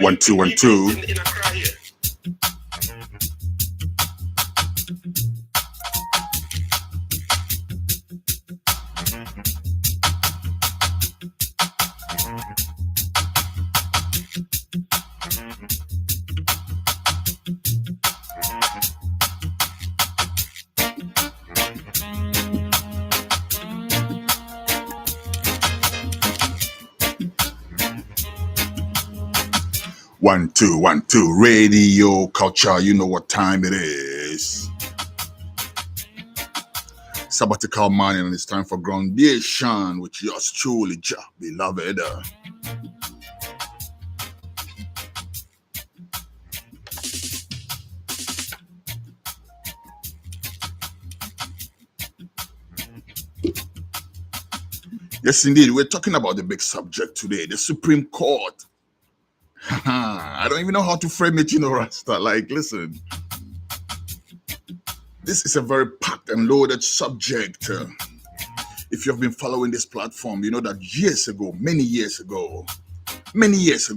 1 2 1 2. One, two, 1 2. Radio culture. You know what time it is. Sabbatical morning, and it's time for Groundation with yours truly, beloved. Yes, indeed. We're talking about the big subject today, the Supreme Court. I don't even know how to frame it, Rasta. Like, listen, this is a very packed and loaded subject. If you have been following this platform, you know that many years ago,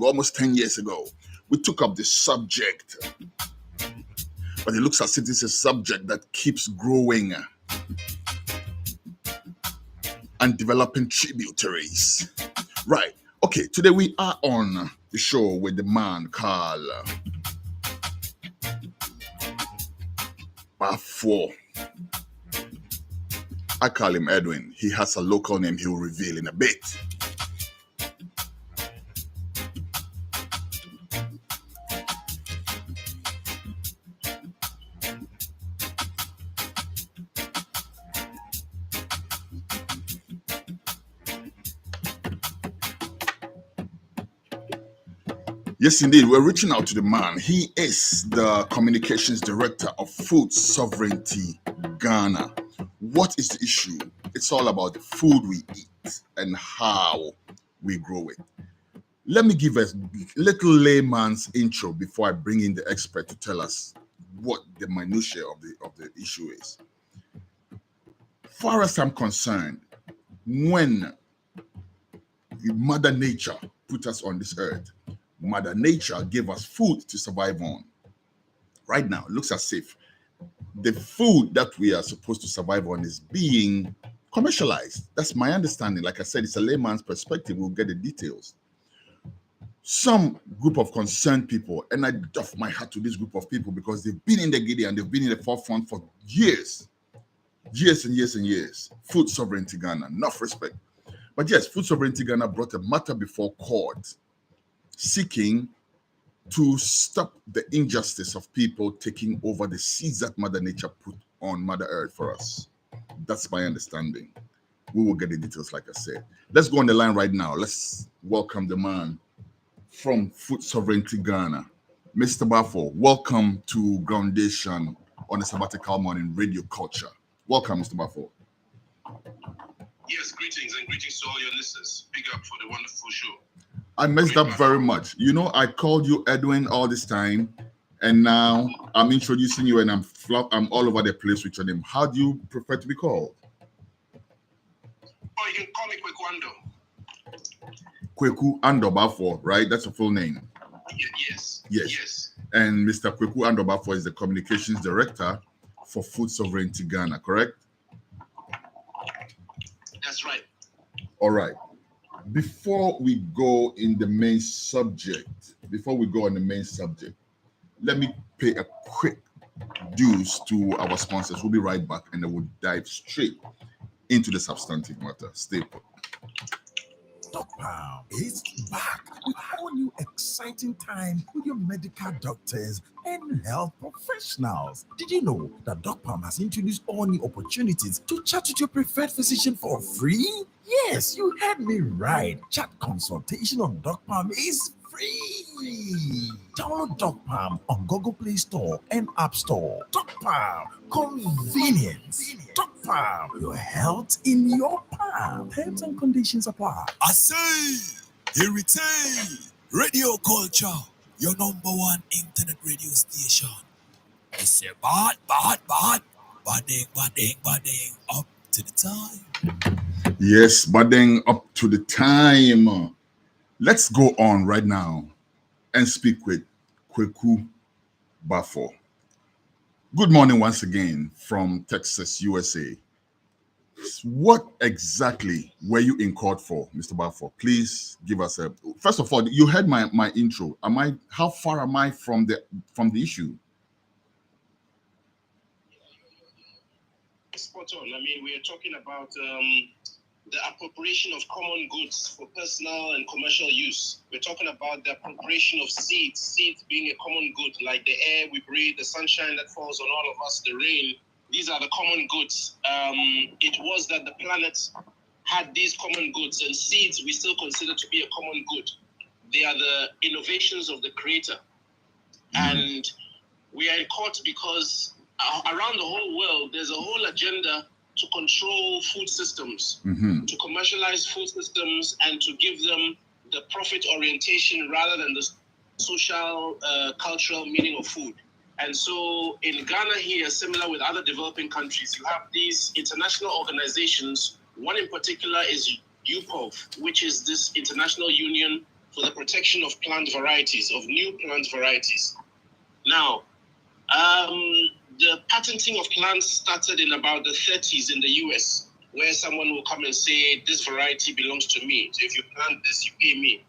almost 10 years ago, we took up this subject. But it looks as if it's a subject that keeps growing and developing tributaries. Right. Okay, today we are on the show with the man called Bafo. I call him Edwin. He has a local name he will reveal in a bit. Yes, indeed. We're reaching out to the man. He is the communications director of Food Sovereignty Ghana. What is the issue? It's all about the food we eat and how we grow it. Let me give a little layman's intro before I bring in the expert to tell us what the minutiae of the issue is. Far as I'm concerned, when Mother Nature put us on this earth, Mother Nature gave us food to survive on. Right now, it looks as if the food that we are supposed to survive on is being commercialized. That's my understanding. Like I said, it's a layman's perspective. We'll get the details. Some group of concerned people, and I doff my hat to this group of people because they've been in the giddy and they've been in the forefront for years and years. Food Sovereignty Ghana, enough respect. But yes, Food Sovereignty Ghana brought a matter before court seeking to stop the injustice of people taking over the seeds that Mother Nature put on Mother Earth for us. That's my understanding. We will get the details, like I said. Let's go on the line right now. Let's welcome the man from Food Sovereignty Ghana, Mr. Bafo. Welcome to Groundation on a sabbatical morning radio culture. Welcome, Mr. Bafo. Yes, greetings and greetings to all your listeners. Big up for the wonderful show. I messed up very much. I called you Edwin all this time, and now I'm introducing you, and I'm all over the place with your name. How do you prefer to be called? Oh, you can call me Kweku Ando. Kweku Ando Bafo, right? That's your full name. Yes. And Mr. Kweku Ando Bafo is the communications director for Food Sovereignty Ghana, correct? That's right. All right. Before we go on the main subject, let me pay a quick dues to our sponsors. We'll be right back and then we'll dive straight into the substantive matter. Stay put. DocPalm is back with all new exciting time with your medical doctors and health professionals. Did you know that DocPalm has introduced all new opportunities to chat with your preferred physician for free? Yes, you heard me right. Chat consultation on DocPalm is free. Download DocPalm on Google Play Store and App Store. DocPalm, convenience. DocPalm, your health in your palm. Terms and conditions apply. I say, here it is. Radio Culture, your number one internet radio station. It's a badding, up to the time. Yes, badding up to the time. Let's go on right now and speak with Kweku Bafo. Good morning once again from Texas, USA. What exactly were you in court for, Mr. Bafo? Please give us a. First of all, you heard my intro. How far am I from the issue? Spot on. I mean, we are talking about the appropriation of common goods for personal and commercial use. We're talking about the appropriation of seeds being a common good, like the air we breathe, the sunshine that falls on all of us, the rain. These are the common goods. It was that the planet had these common goods, and seeds we still consider to be a common good. They are the innovations of the creator. And we are in court because around the whole world, there's a whole agenda to control food systems, to commercialize food systems, and to give them the profit orientation rather than the social, cultural meaning of food. And so in Ghana here, similar with other developing countries, you have these international organizations. One in particular is UPOV, which is this International Union for the Protection of Plant Varieties, of new plant varieties. Now, the patenting of plants started in about the 30s in the US, where someone will come and say, this variety belongs to me. So if you plant this, you pay me.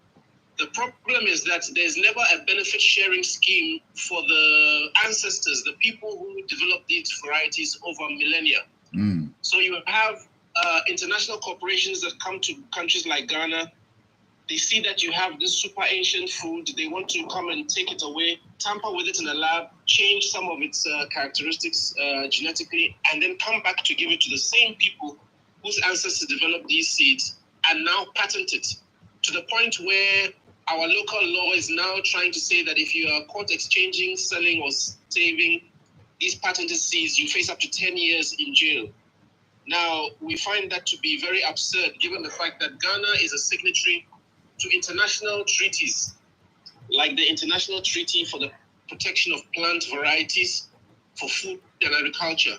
The problem is that there's never a benefit sharing scheme for the ancestors, the people who developed these varieties over millennia. So you have international corporations that come to countries like Ghana. They see that you have this super ancient food. They want to come and take it away, tamper with it in a lab, change some of its characteristics genetically, and then come back to give it to the same people whose ancestors developed these seeds and now patent it, to the point where our local law is now trying to say that if you are caught exchanging, selling, or saving these patented seeds, you face up to 10 years in jail. Now, we find that to be very absurd, given the fact that Ghana is a signatory to international treaties, like the International Treaty for the Protection of Plant Varieties for Food and Agriculture.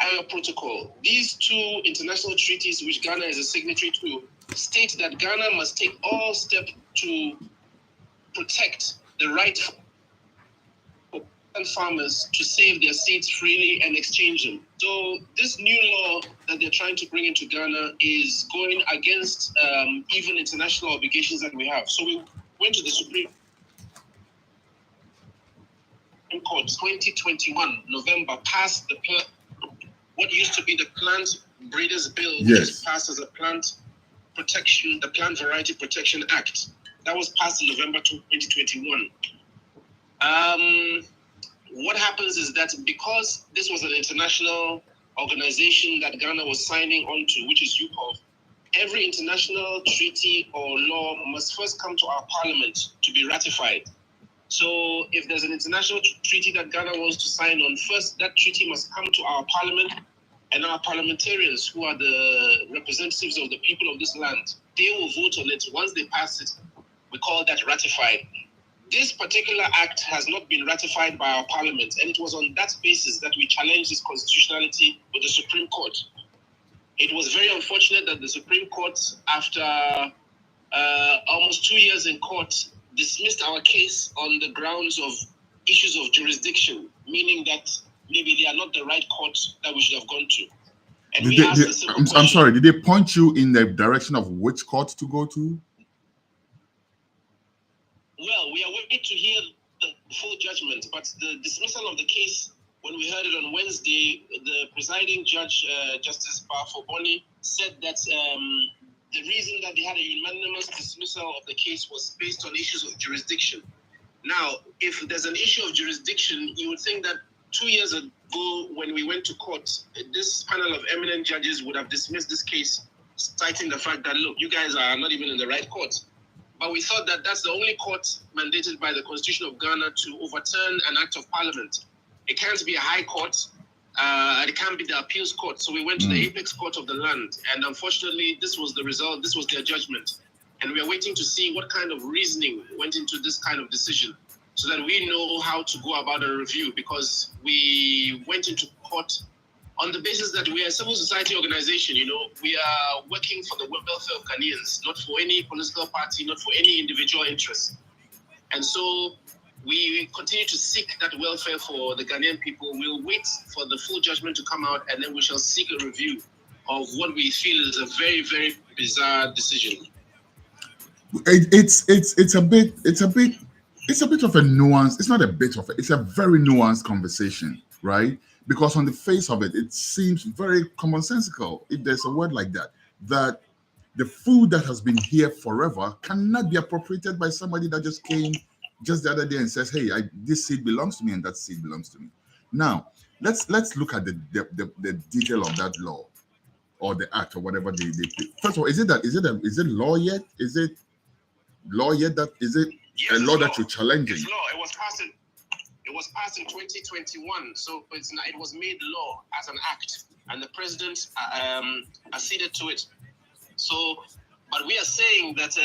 Iowa Protocol. These two international treaties, which Ghana is a signatory to, state that Ghana must take all steps to protect the right for farmers to save their seeds freely and exchange them. So this new law that they're trying to bring into Ghana is going against even international obligations that we have. So we went to the Supreme Court 2021, November, passed what used to be the Plant Breeders Bill, which is passed as a plant protection, the Plant Variety Protection Act. That was passed in November 2021. What happens is that because this was an international organization that Ghana was signing onto, which is UPOV, every international treaty or law must first come to our parliament to be ratified. So if there's an international treaty that Ghana wants to sign on, first that treaty must come to our parliament, and our parliamentarians, who are the representatives of the people of this land, they will vote on it. Once they pass it, we call that ratified. This particular act has not been ratified by our parliament, and it was on that basis that we challenged its constitutionality with the Supreme Court. It was very unfortunate that the Supreme Court, after almost 2 years in court, dismissed our case on the grounds of issues of jurisdiction, meaning that maybe they are not the right court that we should have gone to. And I'm sorry, did they point you in the direction of which court to go to? Well, we are waiting to hear the full judgment, but the dismissal of the case, when we heard it on Wednesday, the presiding judge, Justice Bafo Boni, said that the reason that they had a unanimous dismissal of the case was based on issues of jurisdiction. Now, if there's an issue of jurisdiction, you would think that 2 years ago, when we went to court, this panel of eminent judges would have dismissed this case, citing the fact that, look, you guys are not even in the right court. But we thought that that's the only court mandated by the Constitution of Ghana to overturn an act of parliament. It can't be a high court. It can't be the appeals court. So we went to the apex court of the land. And unfortunately, this was the result. This was their judgment. And we are waiting to see what kind of reasoning went into this kind of decision, so that we know how to go about a review, because we went into court on the basis that we are a civil society organization, we are working for the welfare of Ghanaians, not for any political party, not for any individual interest. And so we continue to seek that welfare for the Ghanaian people. We'll wait for the full judgment to come out, and then we shall seek a review of what we feel is a very, very bizarre decision. It's a bit of a nuance. It's not a bit of it. It's a very nuanced conversation, right? Because on the face of it, it seems very commonsensical, if there's a word like that, that the food that has been here forever cannot be appropriated by somebody that just came just the other day and says, "Hey, this seed belongs to me, and that seed belongs to me." Now, let's look at the detail of that law or the act or whatever they first of all, is it law yet? Is it law yet? That is it Yes, a law it's that you're challenging? It's law. It was passed in 2021, so it was made law as an act, and the president acceded to it. So, but we are saying that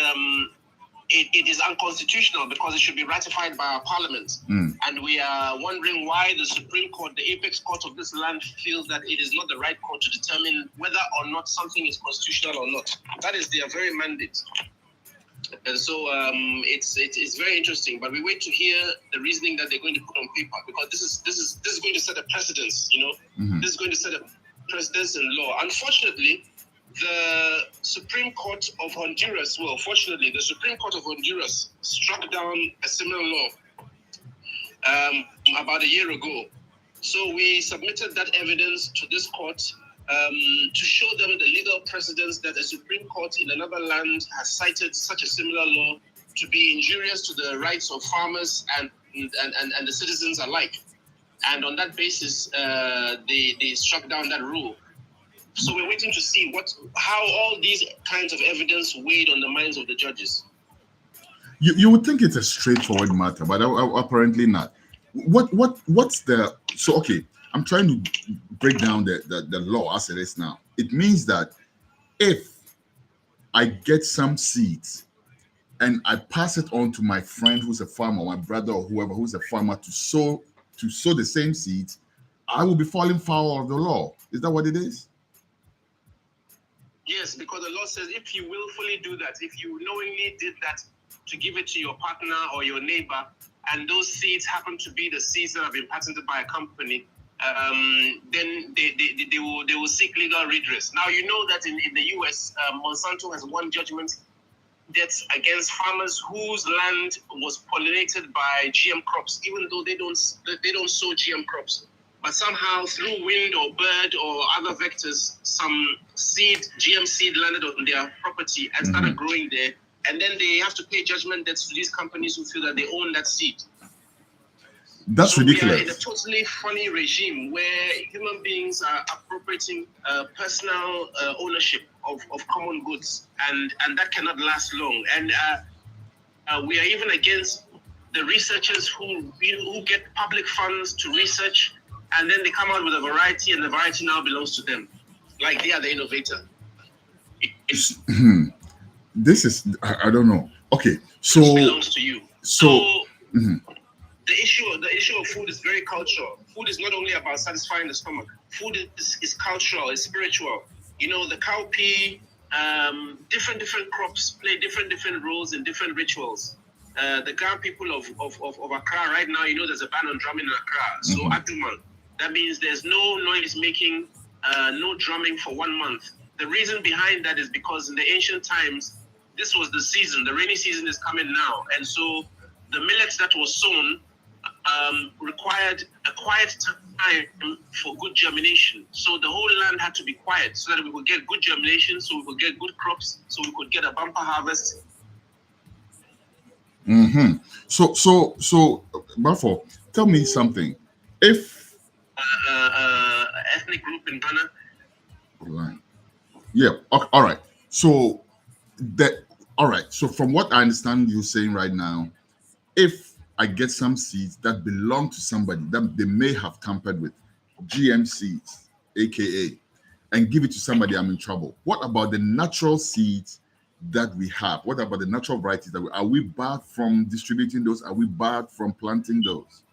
it is unconstitutional because it should be ratified by our parliament. And we are wondering why the Supreme Court, the apex court of this land, feels that it is not the right court to determine whether or not something is constitutional or not. That is their very mandate. And so it's very interesting, but we wait to hear the reasoning that they're going to put on paper, because this is going to set a precedence. This is going to set a precedence in law. Unfortunately, the Supreme Court of Honduras, the Supreme Court of Honduras struck down a similar law about a year ago. So we submitted that evidence to this court to show them the legal precedence that a Supreme Court in another land has cited such a similar law to be injurious to the rights of farmers and the citizens alike. And on that basis, they struck down that rule. So we're waiting to see how all these kinds of evidence weighed on the minds of the judges. You would think it's a straightforward matter, but apparently not. What's the so okay? I'm trying to break down the law as it is now. It means that if I get some seeds and I pass it on to my friend who's a farmer, my brother or whoever who's a farmer to sow the same seeds, I will be falling foul of the law. Is that what it is? Yes, because the law says if you willfully do that, if you knowingly did that to give it to your partner or your neighbor, and those seeds happen to be the seeds that have been patented by a company, then they will seek legal redress. Now, you know that in the US, Monsanto has won judgment that's against farmers whose land was pollinated by GM crops, even though they don't sow GM crops. But somehow, through wind or bird or other vectors, some GM seed landed on their property and started growing there. And then they have to pay judgment debts to these companies who feel that they own that seed. That's ridiculous. We are in a totally funny regime where human beings are appropriating personal ownership of common goods, and that cannot last long. And we are even against the researchers who get public funds to research, and then they come out with a variety, and the variety now belongs to them, like they are the innovator. This is I don't know. Okay, so it belongs to you. So. The issue of food is very cultural. Food is not only about satisfying the stomach. Food is cultural, it's spiritual. The cowpea, different crops play different roles in different rituals. The Ga people of Accra right now, there's a ban on drumming in Accra. So Aduman, that means there's no noise making, no drumming for 1 month. The reason behind that is because in the ancient times, this was the season. The rainy season is coming now, and so the millets that was sown required a quiet time for good germination. So the whole land had to be quiet so that we could get good germination, so we could get good crops, so we could get a bumper harvest. So, Bafo, tell me something. If ethnic group in Ghana. Yeah. All right. So So from what I understand you saying right now, if I get some seeds that belong to somebody that they may have tampered with, GM seeds, aka, and give it to somebody, I'm in trouble. What about the natural seeds that we have? What about the natural varieties are we barred from distributing those? Are we barred from planting those?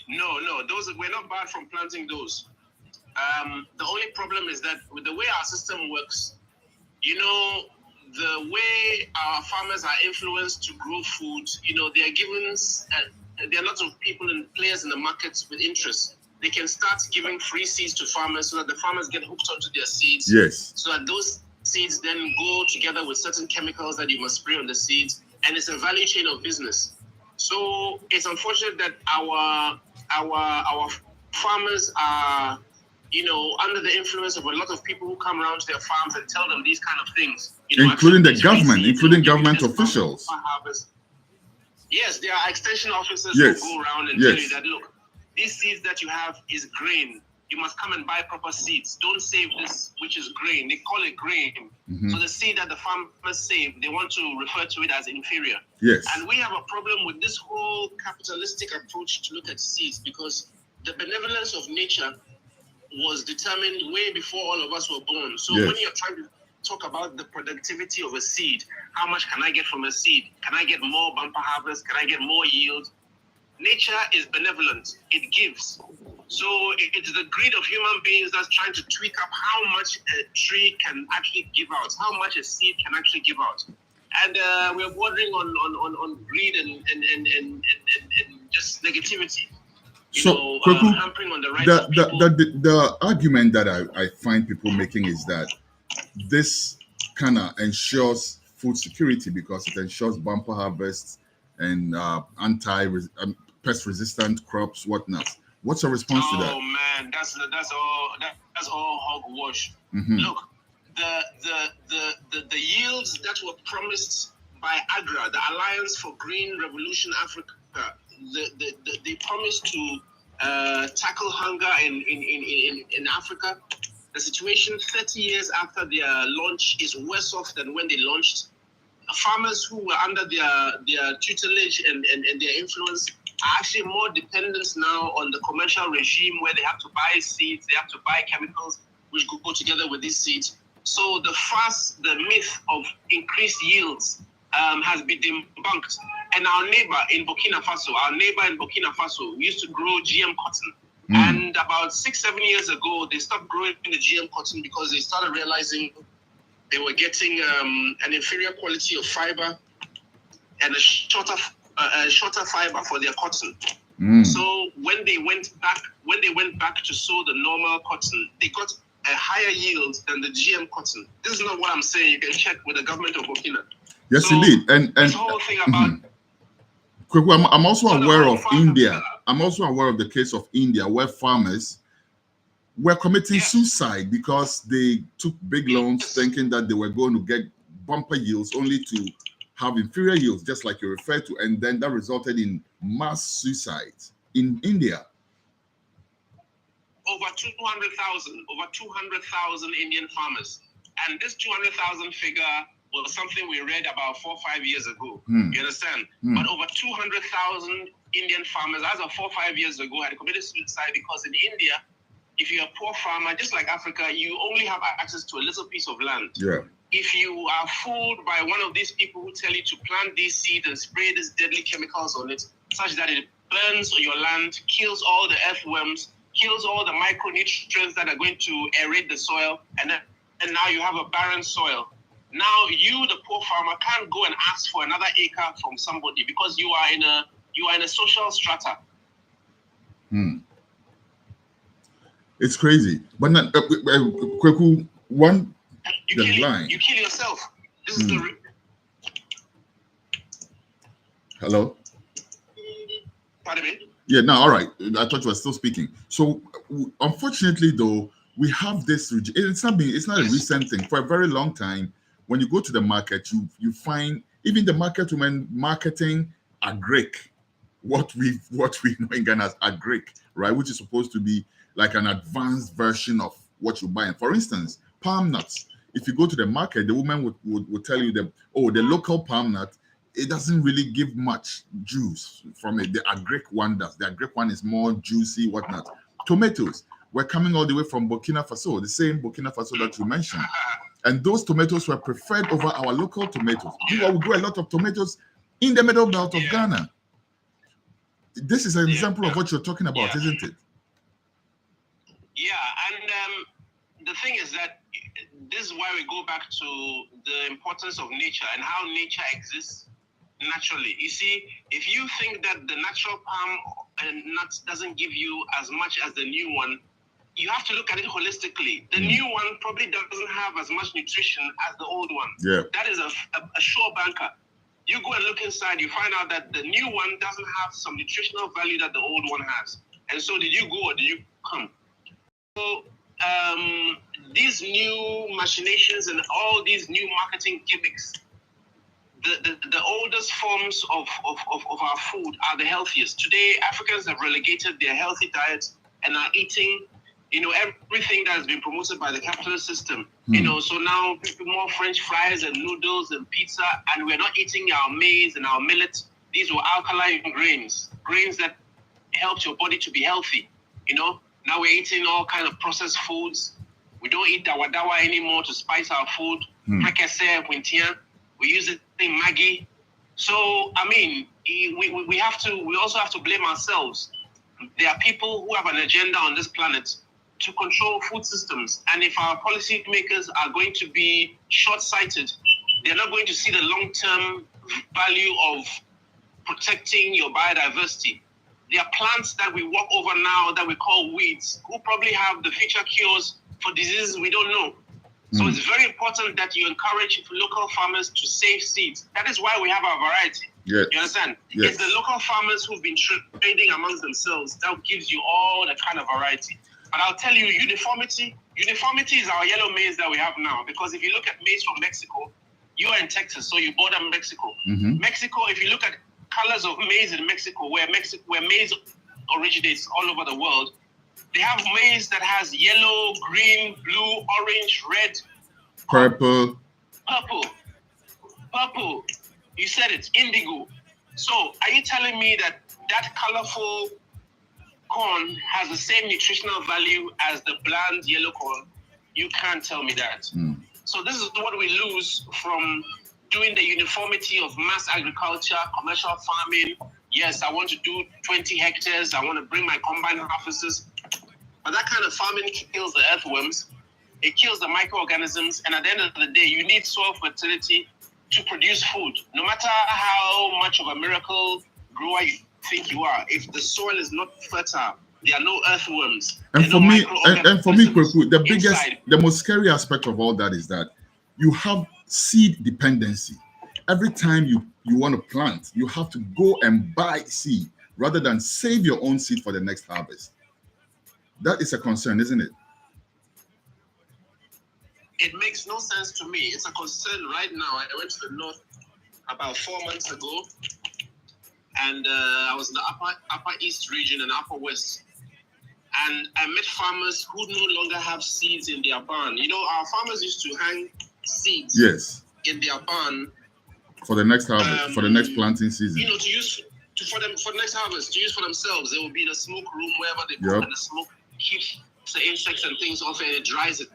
No, those we're not barred from planting those. The only problem is that with the way our system works, the way our farmers are influenced to grow food, they are given, there are lots of people and players in the markets with interest. They can start giving free seeds to farmers so that the farmers get hooked onto their seeds. Yes. So that those seeds then go together with certain chemicals that you must spray on the seeds, and it's a value chain of business. So it's unfortunate that our farmers are, under the influence of a lot of people who come around to their farms and tell them these kind of things. Including the government, including government officials. Yes, there are extension officers Yes. who go around and tell you that, look, these seeds that you have is grain. You must come and buy proper seeds. Don't save this, which is grain. They call it grain. Mhm. So the seed that the farmers save, they want to refer to it as inferior. Yes. And we have a problem with this whole capitalistic approach to look at seeds, because the benevolence of nature was determined way before all of us were born. So Yes. when you're trying to talk about the productivity of a seed, how much can I get from a seed? Can I get more bumper harvest? Can I get more yield? Nature is benevolent. It gives. So it's the greed of human beings that's trying to tweak up how much a tree can actually give out, how much a seed can actually give out. And we're bordering on greed and just negativity. So, Kweku, hampering on the rights of people. the argument that I find people making is that this kind of ensures food security because it ensures bumper harvests and pest resistant crops, whatnot. What's your response to that? Oh man, that's all hogwash. Mhm. Look, the yields that were promised by AGRA, the Alliance for Green Revolution Africa, they promised to tackle hunger in Africa. The situation 30 years after their launch is worse off than when they launched. Farmers who were under their tutelage and their influence are actually more dependent now on the commercial regime, where they have to buy seeds, they have to buy chemicals which go together with these seeds. So the myth of increased yields has been debunked. And our neighbor in Burkina Faso used to grow GM cotton. And about 6-7 years ago, they stopped growing the GM cotton because they started realizing they were getting an inferior quality of fiber and a shorter fiber for their cotton. So when they went back to sow the normal cotton, they got a higher yield than the GM cotton. This is not what I'm saying. You can check with the government of Burkina. Yes, So, indeed. And this whole thing about Kweku, I'm also So the aware whole of farm- India. I'm also aware of the case of India where farmers were committing Yes. suicide because they took big loans thinking that they were going to get bumper yields only to have inferior yields, just like you referred to. And then that resulted in mass suicide in India. over 200,000 Indian farmers. And this 200,000 figure was something we read about 4 or 5 years ago. You understand? But over 200,000 Indian farmers, as of 4 or 5 years ago, had committed suicide because in India, if you're a poor farmer, just like Africa, you only have access to a little piece of land. Yeah. If you are fooled by one of these people who tell you to plant these seeds and spray these deadly chemicals on it, such that it burns your land, kills all the earthworms, kills all the micronutrients that are going to aerate the soil, and now you have a barren soil. Now you, the poor farmer, can't go and ask for another acre from somebody because you are in a social strata. It's crazy. But not, Kweku, one You line. kill yourself. This is the. Hello? Pardon me? Yeah, no, all right. I thought you were still speaking. So, unfortunately, though, we have this. It's not a recent thing. For a very long time, when you go to the market, you find even the market women marketing agric, what we know in Ghana as agric, right? Which is supposed to be like an advanced version of what you buy. For instance, palm nuts. If you go to the market, the woman would tell you that, oh, the local palm nut, it doesn't really give much juice from it. The agric one does. The agric one is more juicy, whatnot. Tomatoes. We're coming all the way from Burkina Faso, the same Burkina Faso that you mentioned. And those tomatoes were preferred over our local tomatoes. We grow a lot of tomatoes in the middle belt of Ghana. This is an Yeah. example of what you're talking about, Yeah. isn't it? Yeah, and the thing is that this is why we go back to the importance of nature and how nature exists naturally. You see, if you think that the natural palm and nuts doesn't give you as much as the new one, you have to look at it holistically. The new one probably doesn't have as much nutrition as the old one. Yeah. That is a sure banker. You go and look inside, you find out that the new one doesn't have some nutritional value that the old one has. And so did you go or did you come? So these new machinations and all these new marketing gimmicks, the oldest forms of our food are the healthiest. Today, Africans have relegated their healthy diet and are eating, everything that has been promoted by the capitalist system. So now more French fries and noodles and pizza, and we're not eating our maize and our millet. These were alkaline grains that helped your body to be healthy. Now we're eating all kinds of processed foods. We don't eat dawa dawa anymore to spice our food. We use it in Maggi. So, we also have to blame ourselves. There are people who have an agenda on this planet to control food systems. And if our policy makers are going to be short-sighted, they're not going to see the long-term value of protecting your biodiversity. There are plants that we walk over now that we call weeds, who probably have the future cures for diseases we don't know. So it's very important that you encourage local farmers to save seeds. That is why we have our variety. Yes. You understand? Yes. It's the local farmers who've been trading amongst themselves that gives you all the kind of variety. But I'll tell you, uniformity is our yellow maize that we have now. Because if you look at maize from Mexico, you are in Texas, so you border Mexico. Mexico, if you look at colors of maize in Mexico, where maize originates all over the world, they have maize that has yellow, green, blue, orange, red, Purple. You said it, indigo. So are you telling me that colorful corn has the same nutritional value as the bland yellow corn? You can't tell me that. So this is what we lose from doing the uniformity of mass agriculture, commercial farming. Yes, I want to do 20 hectares. I want to bring my combine harvesters. But that kind of farming kills the earthworms. It kills the microorganisms. And at the end of the day, you need soil fertility to produce food. No matter how much of a miracle grower you think you are, if the soil is not fertile, there are no earthworms. And for me, Kweku, the most scary aspect of all that is that you have seed dependency. Every time you want to plant, you have to go and buy seed rather than save your own seed for the next harvest. That is a concern, isn't it? It makes no sense to me. It's a concern right now. I went to the north about 4 months ago, and I was in the upper east region and upper west. And I met farmers who no longer have seeds in their barn. Our farmers used to hang seeds in their barn for the next harvest, for the next planting season. To use for the next harvest, to use for themselves. They will be in a smoke room wherever they go, and the smoke keeps the insects and things off and it dries it.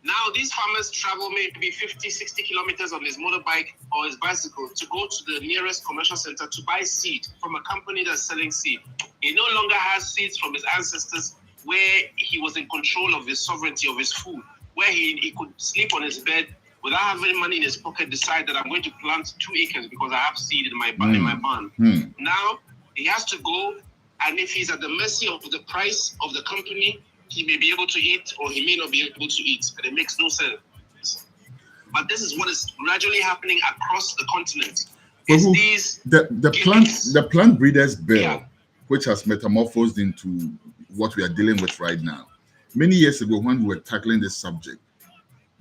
Now these farmers travel maybe 50, 60 kilometers on his motorbike or his bicycle to go to the nearest commercial center to buy seed from a company that's selling seed. He no longer has seeds from his ancestors where he was in control of his sovereignty of his food, where he could sleep on his bed without having money in his pocket, decide that I'm going to plant 2 acres because I have seed in my barn. Now he has to go, and if he's at the mercy of the price of the company, he may be able to eat or he may not be able to eat, and it makes no sense. But this is what is gradually happening across the continent. The plant breeders bill, which has metamorphosed into what we are dealing with right now. Many years ago, when we were tackling this subject,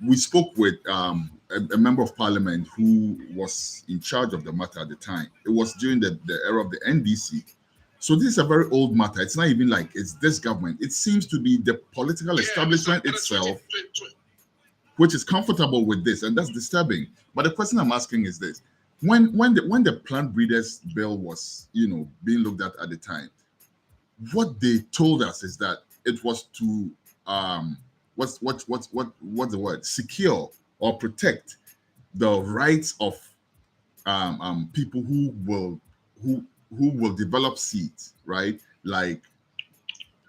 we spoke with a member of parliament who was in charge of the matter at the time. It was during the era of the NDC. So this is a very old matter. It's not even like it's this government. It seems to be the political establishment itself, which is comfortable with this, and that's disturbing. But the question I'm asking is this: when the plant breeders bill was being looked at the time, what they told us is that it was to what's the word? Secure or protect the rights of people who who will develop seeds, right? Like,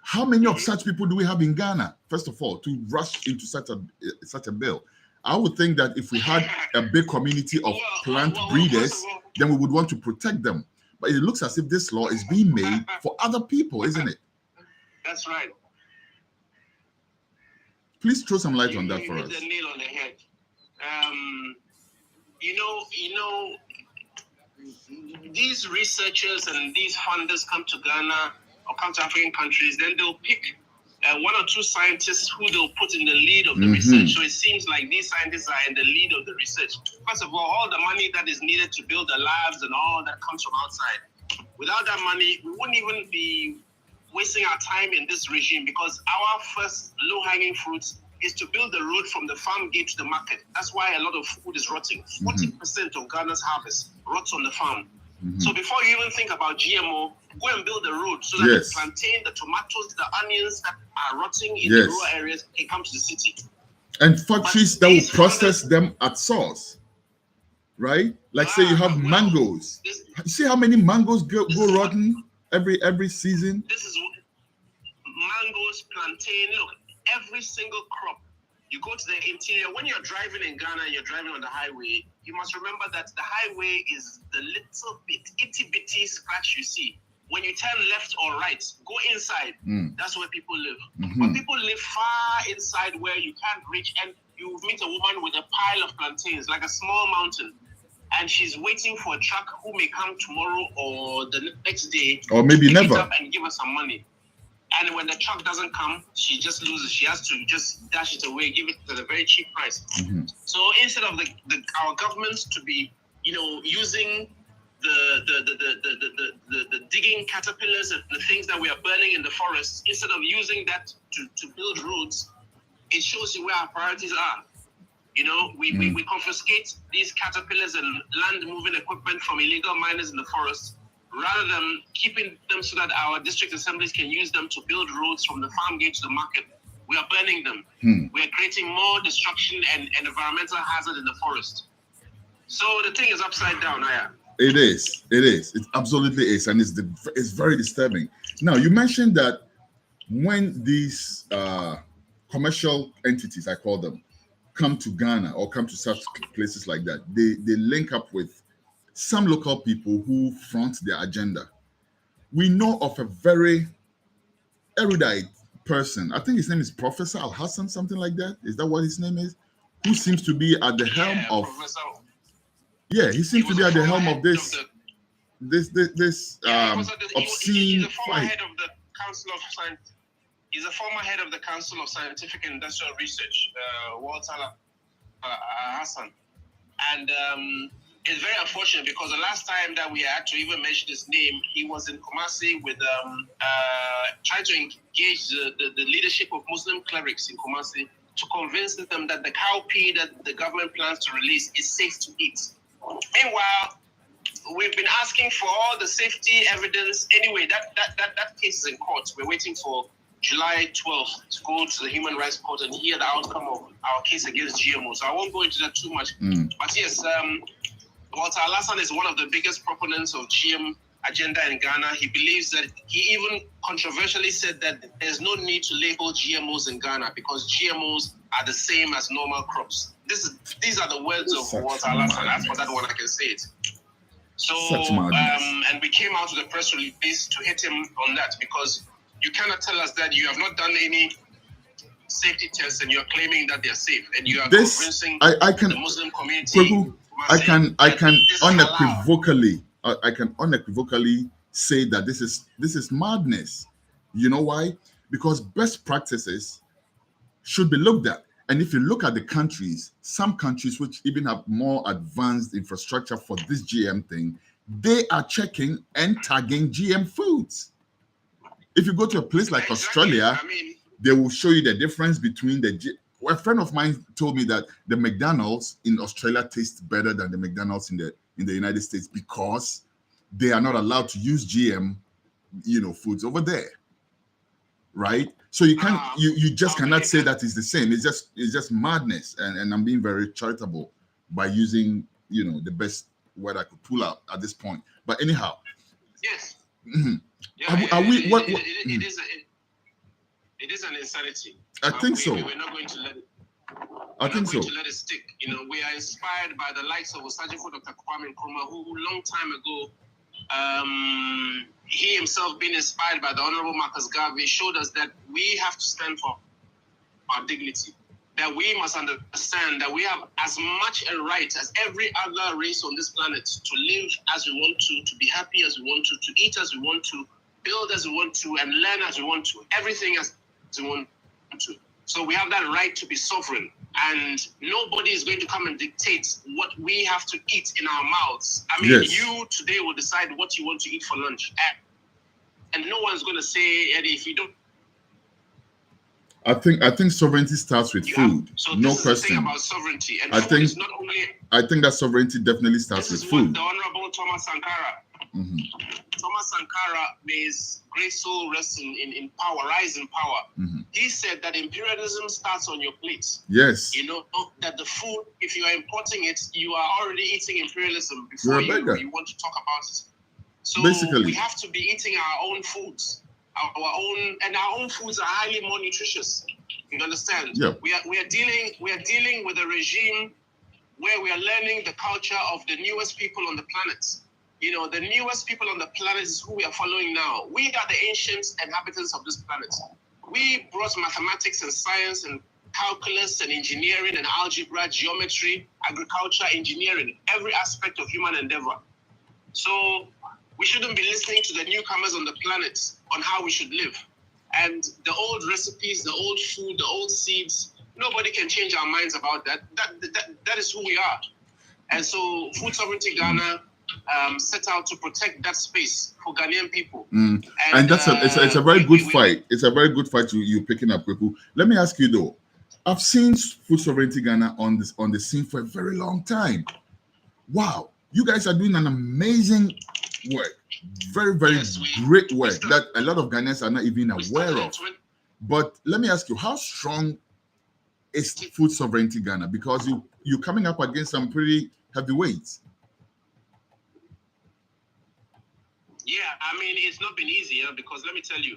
how many of such people do we have in Ghana? First of all, to rush into such a bill, I would think that if we had a big community of plant breeders, then we would want to protect them. But it looks as if this law is being made for other people, isn't it? That's right. Please throw some light on that for us. You hit the nail on the head. You know, these researchers and these funders come to Ghana or come to African countries, then they'll pick one or two scientists who they'll put in the lead of the research. So it seems like these scientists are in the lead of the research. First of all the money that is needed to build the labs and all that comes from outside. Without that money, we wouldn't even be wasting our time in this regime, because our first low-hanging fruits is to build the road from the farm gate to the market. That's why a lot of food is rotting. 40% of Ghana's harvest rots on the farm. So before you even think about GMO, go and build the road so that the plantain, the tomatoes, the onions that are rotting in the rural areas can come to the city. And factories that will process them at source, right? Like say you have mangoes. You see how many mangoes go rotten every season? This is mangoes, plantain. Look, every single crop. You go to the interior. When you're driving in Ghana, you're driving on the highway, you must remember that the highway is the little bit, itty-bitty scratch you see. When you turn left or right, go inside. That's where people live. But people live far inside where you can't reach, and you meet a woman with a pile of plantains, like a small mountain, and she's waiting for a truck who may come tomorrow or the next day, or maybe never, pick it up and give her some money. And when the truck doesn't come, she just loses. She has to just dash it away, give it at a very cheap price. So instead of our government to be, using the digging caterpillars and the things that we are burning in the forests, instead of using that to build roads, it shows you where our priorities are. We confiscate these caterpillars and land moving equipment from illegal miners in the forest, rather than keeping them so that our district assemblies can use them to build roads from the farm gate to the market. We are burning them. We are creating more destruction and environmental hazard in the forest. So the thing is upside down, Aya. It is. It absolutely is. And it's very disturbing. Now, you mentioned that when these commercial entities, I call them, come to Ghana or come to such places like that, they link up with some local people who front their agenda. We know of a very erudite person. I think his name is Professor Al-Hassan, something like that. Is that what his name is? Who seems to be at the helm of... Professor. Yeah, he seems to be at the helm of this obscene fight. He's a former head of the Council of Scientific and Industrial Research, Walter Hassan. And it's very unfortunate because the last time that we had to even mention his name, he was in Kumasi with trying to engage the leadership of Muslim clerics in Kumasi to convince them that the cowpea that the government plans to release is safe to eat. Meanwhile, we've been asking for all the safety evidence. Anyway, that case is in court. We're waiting for July 12th to go to the Human Rights Court and hear the outcome of our case against GMO. So I won't go into that too much. But yes, Walter Al-Hassan is one of the biggest proponents of GM agenda in Ghana. He believes that he even controversially said that there's no need to label GMOs in Ghana because GMOs are the same as normal crops. These are the words of Walter Al-Hassan. That's for that one I can say it. So, and we came out with a press release to hit him on that because you cannot tell us that you have not done any safety tests and you're claiming that they're safe and you are convincing the Muslim community. I can unequivocally say that this is madness. You know why? Because best practices should be looked at. And if you look at the countries, some countries which even have more advanced infrastructure for this GM thing, they are checking and tagging GM foods. If you go to a place like Australia, they will show you the difference between a friend of mine told me that the McDonald's in Australia tastes better than the McDonald's in the United States because they are not allowed to use GM, foods over there, right? So you can't, you just cannot say that it's the same. It's just madness, and I'm being very charitable by using the best word I could pull out at this point. But anyhow, Yes. Mhm. Yeah, Are we? it, What? it, it, it is it is an insanity. I think so. We're not going to let it. I We're think not going so. to let it stick. You know, we are inspired by the likes of Osajifo Dr. Kwame Nkrumah, who long time ago, he himself being inspired by the Honorable Marcus Garvey, showed us that we have to stand for our dignity. That we must understand that we have as much a right as every other race on this planet to live as we want to be happy as we want to eat as we want to, build as we want to, and learn as we want to, everything as we want to. So we have that right to be sovereign, and nobody is going to come and dictate what we have to eat in our mouths. I mean, Yes. you today will decide what you want to eat for lunch, and no one's going to say, Eddie, if you don't. I think sovereignty starts with food. So No this is the thing question. about sovereignty, and I food think- is not only. I think that sovereignty definitely starts This with is what food. the Honorable Thomas Sankara. Mhm. Thomas Sankara, may his great soul rest in power, rise in power. Mhm. He said that imperialism starts on your plate. Yes. You know, that the food, if you are importing it, you are already eating imperialism You're before a beggar. you want to talk about it. So Basically. we have to be eating our own foods, our own foods are highly more nutritious. You understand? Yeah. We are dealing with a regime where we are learning the culture of the newest people on the planet. You know, the newest people on the planet is who we are following now. We are the ancient inhabitants of this planet. We brought mathematics and science and calculus and engineering and algebra, geometry, agriculture, engineering, every aspect of human endeavor. So we shouldn't be listening to the newcomers on the planet on how we should live. And the old recipes, the old food, the old seeds, nobody can change our minds about that. That is who we are. And so Food Sovereignty Ghana set out to protect that space for Ghanaian people. And that's it's a very good fight. It's a very good fight you picking up, Kweku. Let me ask you though. I've seen Food Sovereignty Ghana on the scene for a very long time. Wow, you guys are doing an amazing work. Very, very great work that a lot of Ghanaians are not even aware of. But let me ask you, how strong is Food Sovereignty Ghana? Because you're coming up against some pretty heavyweights. Yeah, I mean, it's not been easy because let me tell you,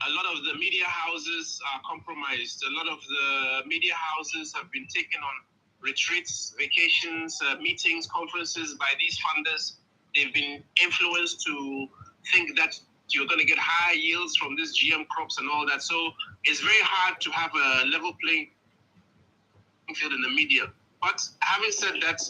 a lot of the media houses are compromised. A lot of the media houses have been taken on retreats, vacations, meetings, conferences by these funders. They've been influenced to think that you're going to get high yields from these GM crops and all that. So it's very hard to have a level playing field in the media. But having said that,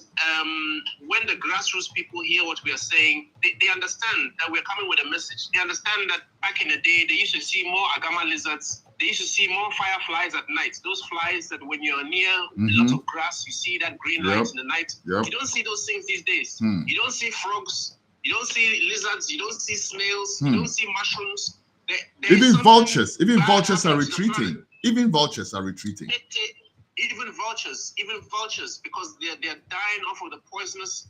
when the grassroots people hear what we are saying, they understand that we're coming with a message. They understand that back in the day, they used to see more agama lizards. They used to see more fireflies at night. Those flies that when you're near a lot of grass, you see that green light in the night. You don't see those things these days. You don't see frogs. You don't see lizards. You don't see snails. You don't see mushrooms. Even vultures are retreating. Even vultures are retreating. Even vultures, because they're dying off of the poisonous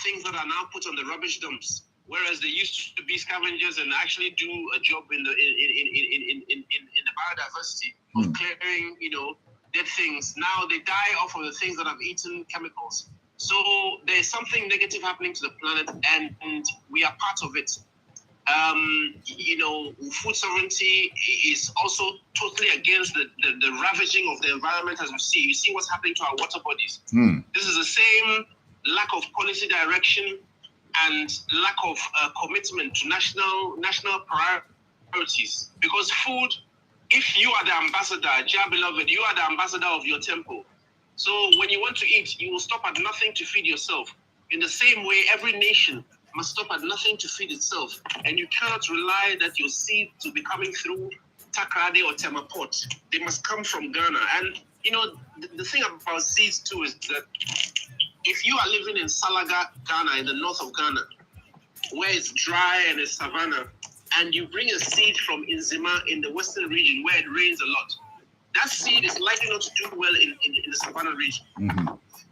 things that are now put on the rubbish dumps. Whereas they used to be scavengers and actually do a job in the biodiversity of clearing, dead things. Now they die off of the things that have eaten chemicals. So there's something negative happening to the planet, and we are part of it. Food sovereignty is also totally against the ravaging of the environment as we see. You see what's happening to our water bodies. This is the same lack of policy direction and lack of commitment to national priorities. Because food, if you are the ambassador, Jah beloved, you are the ambassador of your temple. So when you want to eat, you will stop at nothing to feed yourself. In the same way, every nation must stop at nothing to feed itself. And you cannot rely that your seeds will be coming through Takrade or Temaport. They must come from Ghana. And, the thing about seeds too is that if you are living in Salaga, Ghana, in the north of Ghana, where it's dry and it's savanna, and you bring a seed from Inzima in the western region where it rains a lot, that seed is likely not to do well in the savanna region.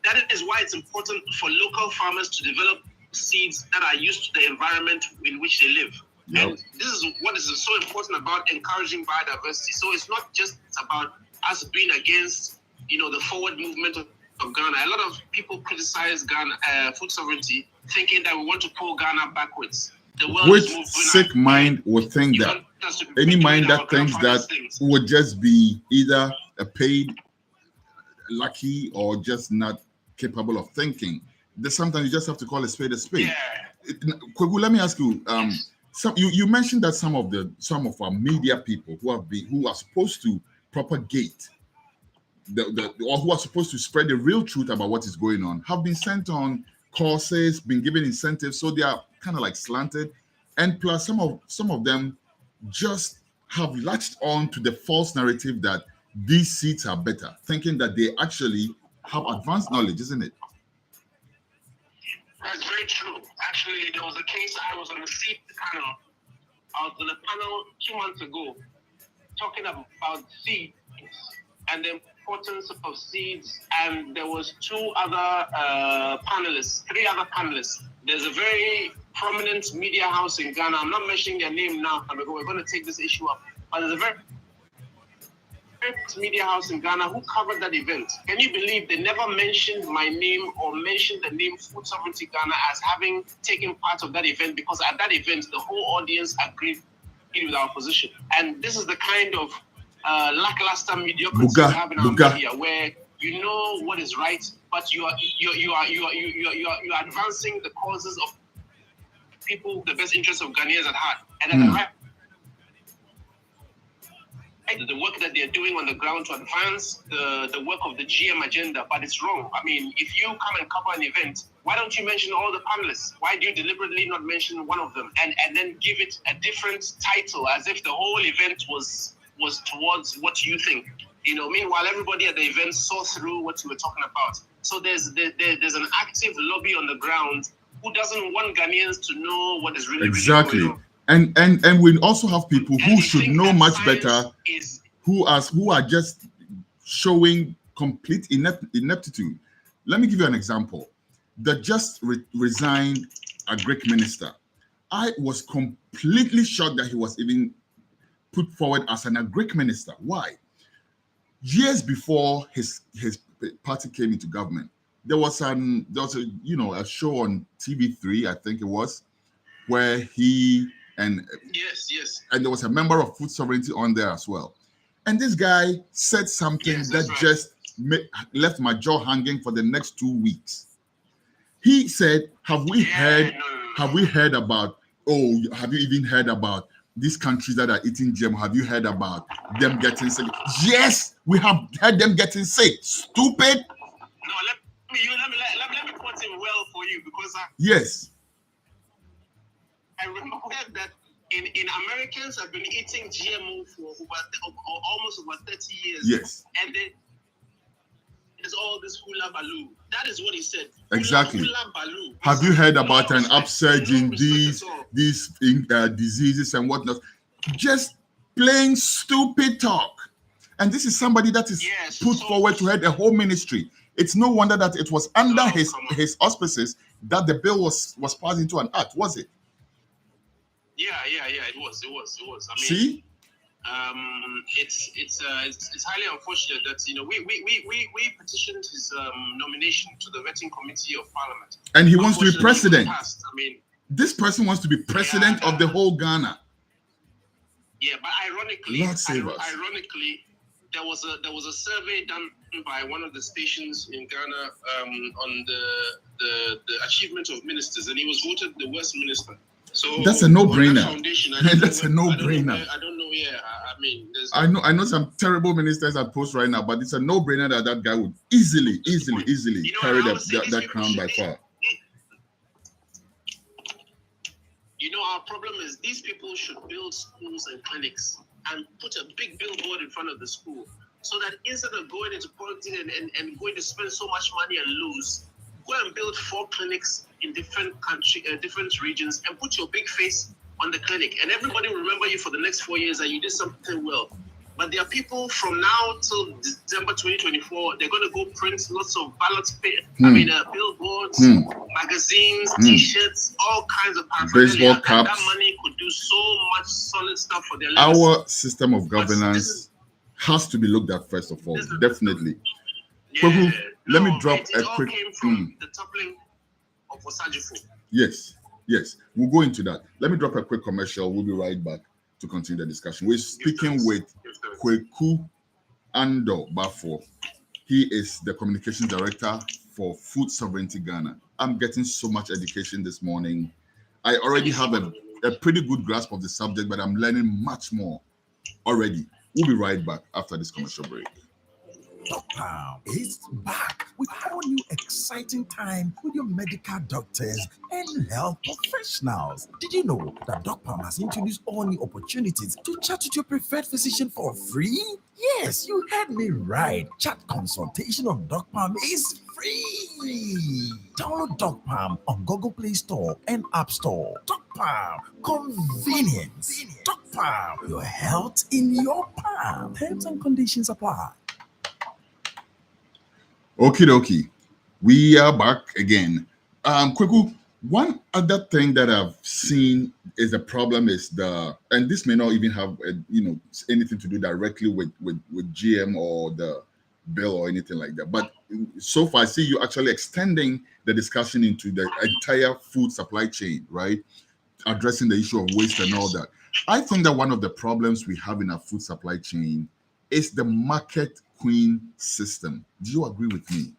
That is why it's important for local farmers to develop seeds that are used to the environment in which they live. And this is what is so important about encouraging biodiversity. So it's not just about us being against, the forward movement of Ghana. A lot of people criticize Ghana food sovereignty, thinking that we want to pull Ghana backwards. The world Which is moving sick on. mind would think You that want us to be any doing mind our that thinks that grandfather's things. would just be either a paid, lucky, or just not capable of thinking. There's sometimes you just have to call a spade a spade. Yeah. Kweku, let me ask you. Yes. You mentioned that some of our media people who are supposed to propagate or who are supposed to spread the real truth about what is going on have been sent on courses, been given incentives, so they are kind of like slanted, and plus some of them just have latched on to the false narrative that these seats are better, thinking that they actually have advanced knowledge, isn't it? That's very true. Actually, there was a case I was on the seat panel. I was on a panel 2 months ago talking about seeds and the importance of seeds, and there was three other panelists. There's a very prominent media house in Ghana. I'm not mentioning their name now because we're going to take this issue up. But there's a very media house in Ghana who covered that event. Can you believe they never mentioned my name or mentioned the name Food Sovereignty Ghana as having taken part of that event? Because at that event, the whole audience agreed with our position. And this is the kind of lackluster mediocrity we have in our media, where you know what is right, but you are advancing the causes of people, the best interests of Ghanaians at heart, and at the right. The work that they're doing on the ground to advance the work of the GM agenda, but it's wrong. I mean, if you come and cover an event, why don't you mention all the panelists? Why do you deliberately not mention one of them and then give it a different title as if the whole event was towards what you think? You know, meanwhile, everybody at the event saw through what you were talking about. So there's an active lobby on the ground who doesn't want Ghanaians to know what is really exactly. Really going on. And we also have people who should know much better, who are just showing complete ineptitude. Let me give you an example. The just resigned Agric minister. I was completely shocked that he was even put forward as an Agric minister. Why? Years before his party came into government, there was a show on TV3, I think it was, where he and there was a member of Food Sovereignty on there as well. And this guy said something that just left my jaw hanging for the next 2 weeks. He said, have we heard about, have you even heard about these countries that are eating GM? Have you heard about them getting sick? Yes, we have heard them getting sick. Stupid. No, let me quote him well for you, because yes. I remember that in Americans have been eating GMO for almost over 30 years. Yes. And then there's all this hula baloo. That is what he said. Exactly. Hula baloo. Have you heard about an upsurge in these diseases and whatnot? Just plain stupid talk. And this is somebody that is put forward to head a whole ministry. It's no wonder that it was under his auspices that the bill was passed into an act, was it? Yeah, it was. I mean, see, it's highly unfortunate that we petitioned his nomination to the vetting committee of Parliament, and he wants to be president. I mean, this person wants to be president of the whole Ghana. Yeah, but ironically, there was a survey done by one of the stations in Ghana on the achievement of ministers, and he was voted the worst minister. So that's a no-brainer. That's a no-brainer. I don't know. Yeah, I mean, I know some terrible ministers at post right now, but it's a no-brainer that guy would easily carry that crown by far. You know, our problem is these people should build schools and clinics and put a big billboard in front of the school, so that instead of going into politics and going to spend so much money and lose, go and build 4 clinics in different regions and put your big face on the clinic, and everybody will remember you for the next 4 years that you did something well. But there are people from now till December 2024, they're going to go print lots of billboards, magazines, T-shirts, all kinds of baseball caps. That money could do so much solid stuff for their legacy. Our system of governance has to be looked at first of all, definitely. Yeah, let me drop it all came from the toppling of Osajifo. Yes. Yes, we'll go into that. Let me drop a quick commercial. We'll be right back to continue the discussion. We're speaking with Kweku Ando Bafo. He is the communications director for Food Sovereignty Ghana. I'm getting so much education this morning. I already have a pretty good grasp of the subject, but I'm learning much more already. We'll be right back after this commercial break. Doc Palm is back with all new exciting time with your medical doctors and health professionals. Did you know that Doc Palm has introduced all new opportunities to chat with your preferred physician for free? Yes, you heard me right. Chat consultation on Doc Palm is free. Download Doc Palm on Google Play Store and App Store. Doc Palm, convenience. Doc Palm, your health in your palm. Terms and conditions apply. Okie dokie. We are back again. Kweku, one other thing that I've seen is the problem is and this may not even have anything to do directly with GM or the bill or anything like that. But so far, I see you actually extending the discussion into the entire food supply chain, right? Addressing the issue of waste and all that. I think that one of the problems we have in our food supply chain is the market queen system. Do you agree with me?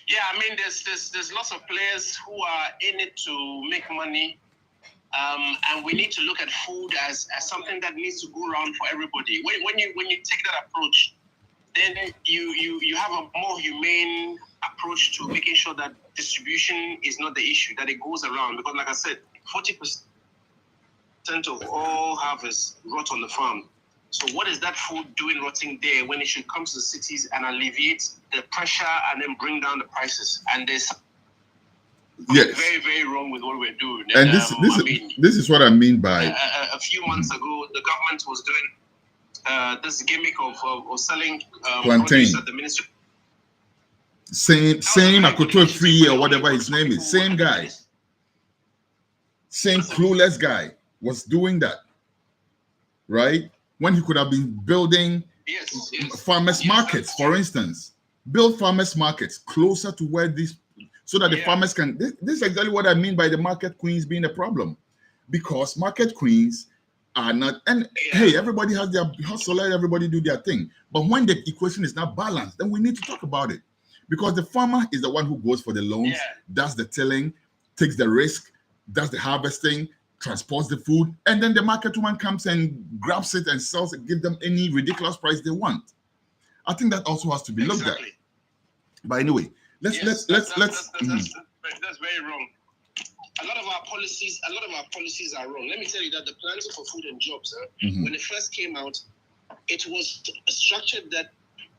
Yeah, I mean, there's lots of players who are in it to make money, and we need to look at food as something that needs to go around for everybody. When you take that approach, then you have a more humane approach to making sure that distribution is not the issue, that it goes around. Because, like I said, 40% of all harvest rot on the farm. So what is that food doing rotting there when it should come to the cities and alleviate the pressure and then bring down the prices? And there's something very, very wrong with what we're doing. And this is what I mean by... A few months ago, the government was doing this gimmick of selling plantain at the ministry. Same Akoto Free or whatever his name is. Same guy. Same clueless guy was doing that. Right? When he could have been building farmers markets, for instance. Build farmers markets closer to where so that the farmers can... This is exactly what I mean by the market queens being a problem. Because market queens are not... And hey, everybody has their hustle, let everybody do their thing. But when the equation is not balanced, then we need to talk about it. Because the farmer is the one who goes for the loans, does the tilling, takes the risk, does the harvesting, transports the food, and then the market woman comes and grabs it and sells it, give them any ridiculous price they want. I think that also has to be looked at. But anyway, let's that's very wrong. A lot of our policies are wrong. Let me tell you that the Planting for Food and Jobs, when it first came out, it was structured that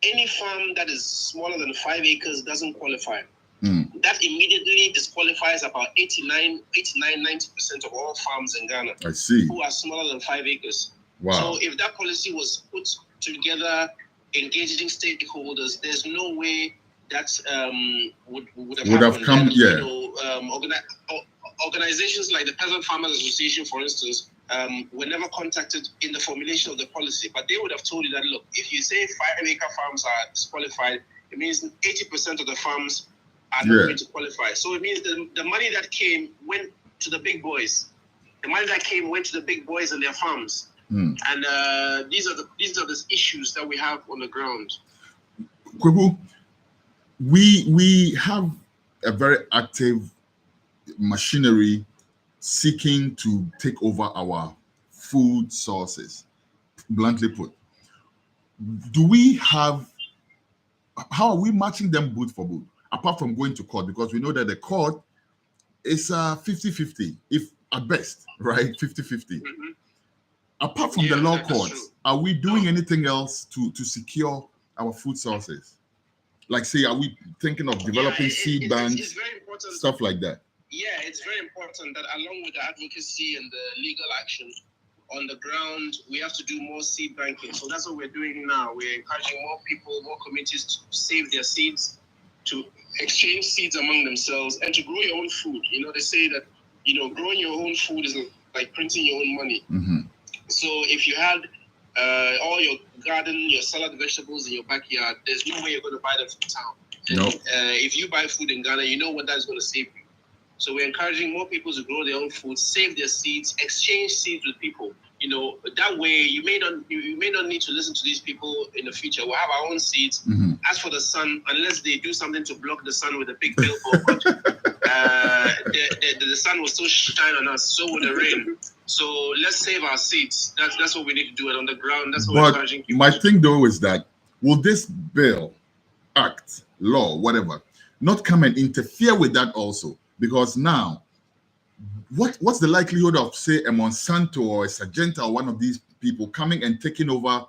any farm that is smaller than 5 acres doesn't qualify. That immediately disqualifies about 89-90% of all farms in Ghana. I see. Who are smaller than 5 acres. Wow. So if that policy was put together, engaging stakeholders, there's no way that would have come. Organizations like the Peasant Farmers Association, for instance, were never contacted in the formulation of the policy, but they would have told you that, look, if you say 5-acre farms are disqualified, it means 80% of the farms are not going to qualify. So it means the money that came went to the big boys. The money that came went to the big boys and their farms. And these are the issues that we have on the ground. Kweku, we have a very active machinery seeking to take over our food sources, bluntly put. How are we matching them boot for boot, apart from going to court? Because we know that the court is 50-50, if at best, right? 50-50. Apart from the law courts, are we doing anything else to secure our food sources? Like, say, are we thinking of developing seed banks, it's very important. Stuff like that? Yeah, it's very important that along with the advocacy and the legal action on the ground, we have to do more seed banking. So that's what we're doing now. We're encouraging more people, more communities to save their seeds, to exchange seeds among themselves, and to grow your own food. You know, they say that, growing your own food is like printing your own money. So if you had all your garden, your salad vegetables in your backyard, there's no way you're going to buy them from town. And, if you buy food in Ghana, you know what that's going to save you. So we're encouraging more people to grow their own food, save their seeds, exchange seeds with people. You know, that way you may not need to listen to these people in the future. We'll have our own seeds. Mhm. As for the sun, unless they do something to block the sun with a big billboard, the sun will still shine on us. So will the rain. So let's save our seeds. That's what we need to do. And on the ground, that's what we're But encouraging people. my thing though is that will this bill, act, law, whatever, not come and interfere with that also? Because now, what's the likelihood of, say, a Monsanto or a Syngenta or one of these people coming and taking over,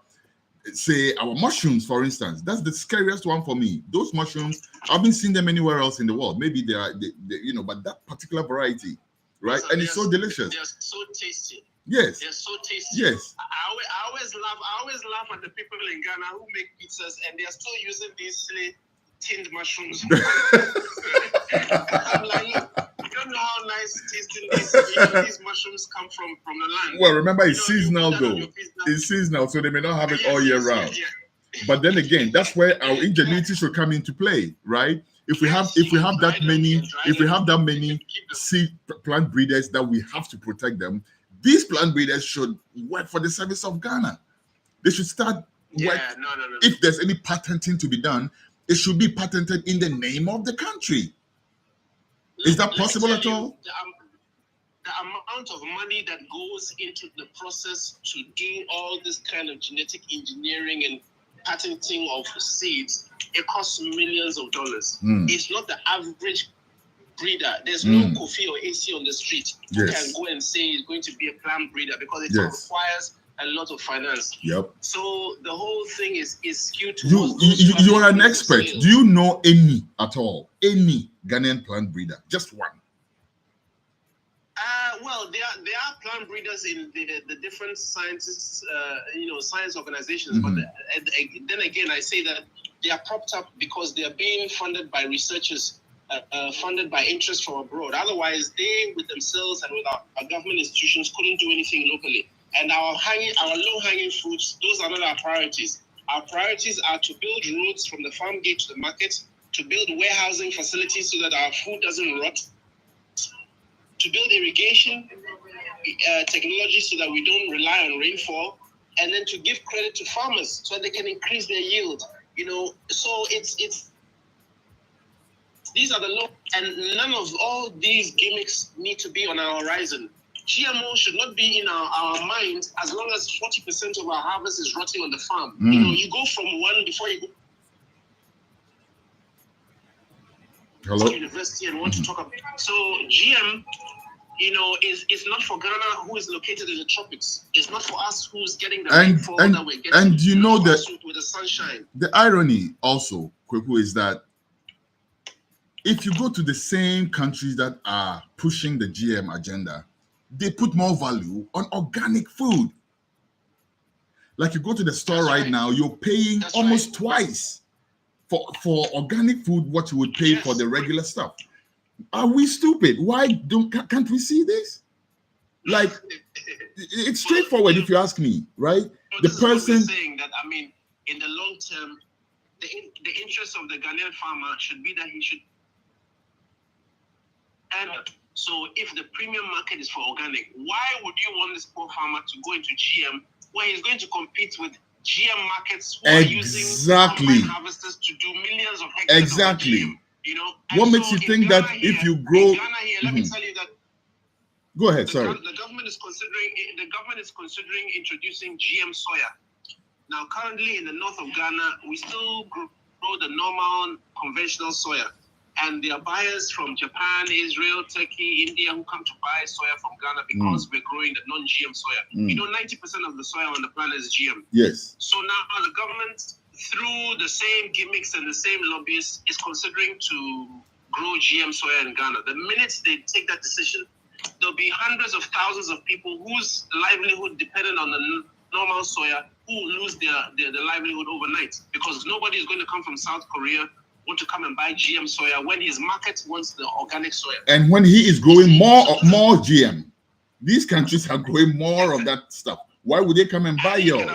say, our mushrooms, for instance? That's the scariest one for me. Those mushrooms, I haven't seen them anywhere else in the world. Maybe they are, but that particular variety, right? And it's so delicious. They're so tasty. Yes. They're so tasty. Yes. I always laugh at the people in Ghana who make pizzas and they are still using these silly tinned mushrooms. I'm like, you don't know how nice tasting these mushrooms come from the land. Well, remember, it's You seasonal put that on though. your pizza. It's seasonal, so they may not have it Yes, all year yes, round. yes. But then again, that's where our ingenuity should come into play, right? If we have that many seed plant breeders that we have to protect them, these plant breeders should work for the service of Ghana. They should start work. No. If there's any patenting to be done, it should be patented in the name of the country. Is that possible at all? The amount of money that goes into the process to do all this kind of genetic engineering and patenting of seeds, it costs millions of dollars. It's not the average breeder. There's no Kofi or AC on the street who can go and say he's going to be a plant breeder because it requires a lot of finance. Yep. So the whole thing is skewed towards you are an expert. Do you know any at all? Any Ghanaian plant breeder? Just one. Well, there are plant breeders in the different sciences, science organizations. But then again, I say that they are propped up because they are being funded by researchers, funded by interest from abroad. Otherwise, they with themselves and with our government institutions couldn't do anything locally. And our low-hanging fruits, those are not our priorities. Our priorities are to build roads from the farm gate to the market, to build warehousing facilities so that our food doesn't rot, to build irrigation technology so that we don't rely on rainfall, and then to give credit to farmers so that they can increase their yield. So it's these are the low, and none of all these gimmicks need to be on our horizon. GMO should not be in our mind as long as 40% of our harvest is rotting on the farm. You go from one before you go to university and want to talk about. So GM, is not for Ghana, who is located in the tropics. It's not for us who's getting the rainfall that we're getting. And you know that with the sunshine. The irony also, Kweku, is that if you go to the same countries that are pushing the GM agenda, they put more value on organic food. Like you go to the store right now, you're paying almost twice for organic food what you would pay for the regular stuff. Are we stupid? Why can't we see this? Like, it's straightforward if you ask me, right? The person saying that, in the long term, the interest of the Ghanaian farmer should be that he should. And so, if the premium market is for organic, why would you want this poor farmer to go into GM where he's going to compete with GM markets who are using combine harvesters to do millions of hectares? Exactly. Of GM, what makes you think that if you grow? In Ghana here, let me tell you that. Go ahead. Sorry. The government is considering introducing GM soya. Now, currently in the north of Ghana, we still grow the normal conventional soya. And there are buyers from Japan, Israel, Turkey, India who come to buy soya from Ghana because we're growing the non-GM soya. 90% of the soya on the planet is GM. Yes. So now the government, through the same gimmicks and the same lobbyists, is considering to grow GM soya in Ghana. The minute they take that decision, there'll be hundreds of thousands of people whose livelihood depended on the normal soya who lose their livelihood overnight because nobody is going to come from South Korea want to come and buy GM soya when his market wants the organic soya. And when he is growing more GM, these countries are growing more of that stuff. Why would they come and buy yours?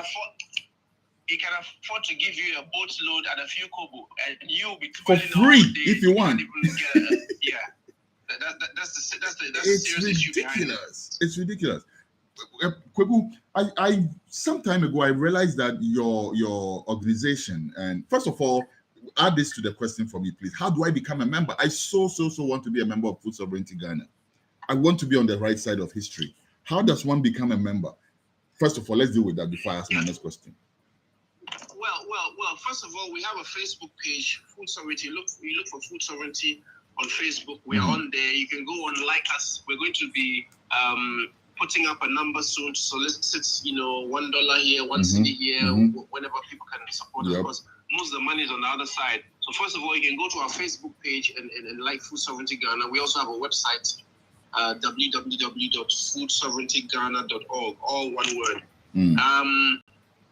He can afford to give you a boatload and a few kobo, and you'll be for free if you want. That's that's the It's serious issue behind it. ridiculous. It's ridiculous. Kweku, I some time ago I realized that your organization, and first of all, add this to the question for me, please. How do I become a member? I so want to be a member of Food Sovereignty Ghana. I want to be on the right side of history. How does one become a member? First of all, let's deal with that before I ask my next question. Well. First of all, we have a Facebook page, Food Sovereignty. You look for Food Sovereignty on Facebook. We are on there. You can go on, like us. We're going to be putting up a number soon to solicit, $1 here, 1 city here, whenever people can support us. Because most of the money is on the other side. So first of all, you can go to our Facebook page and like Food Sovereignty Ghana. We also have a website, www.foodsovereigntyghana.org, all one word.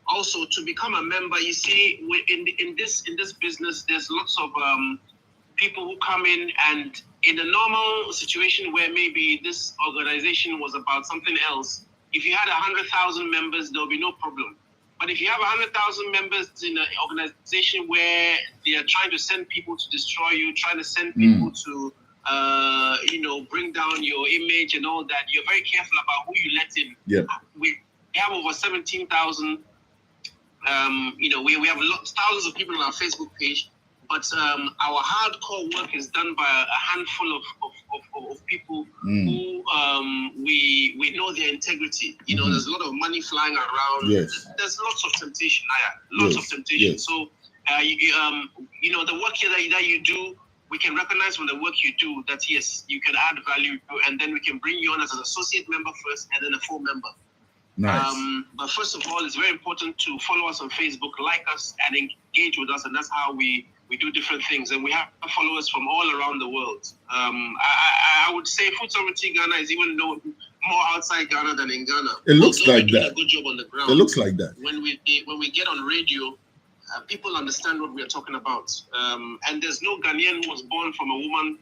Also, to become a member, you see, in this business, there's lots of people who come in, and in a normal situation where maybe this organization was about something else, if you had 100,000 members, there'll be no problem. But if you have 100,000 members in an organization where they are trying to send people to destroy you, trying to send people to, bring down your image and all that, you're very careful about who you let in. Yeah. We have over 17,000. We have thousands of people on our Facebook page, but our hardcore work is done by a handful of people who we know their integrity. There's a lot of money flying around. Yes. There's lots of temptation. Lots of temptation. Yes. So, the work here that you do, we can recognize from the work you do that, yes, you can add value, and then we can bring you on as an associate member first and then a full member. Nice. But first of all, it's very important to follow us on Facebook, like us, and engage with us, and that's how we do different things. And we have followers from all around the world. I would say Food Sovereignty Ghana is even known more outside Ghana than in Ghana. It looks Although like we're doing that. a good job on the ground. It looks like that. When we get on radio, people understand what we are talking about. And there's no Ghanaian who was born from a woman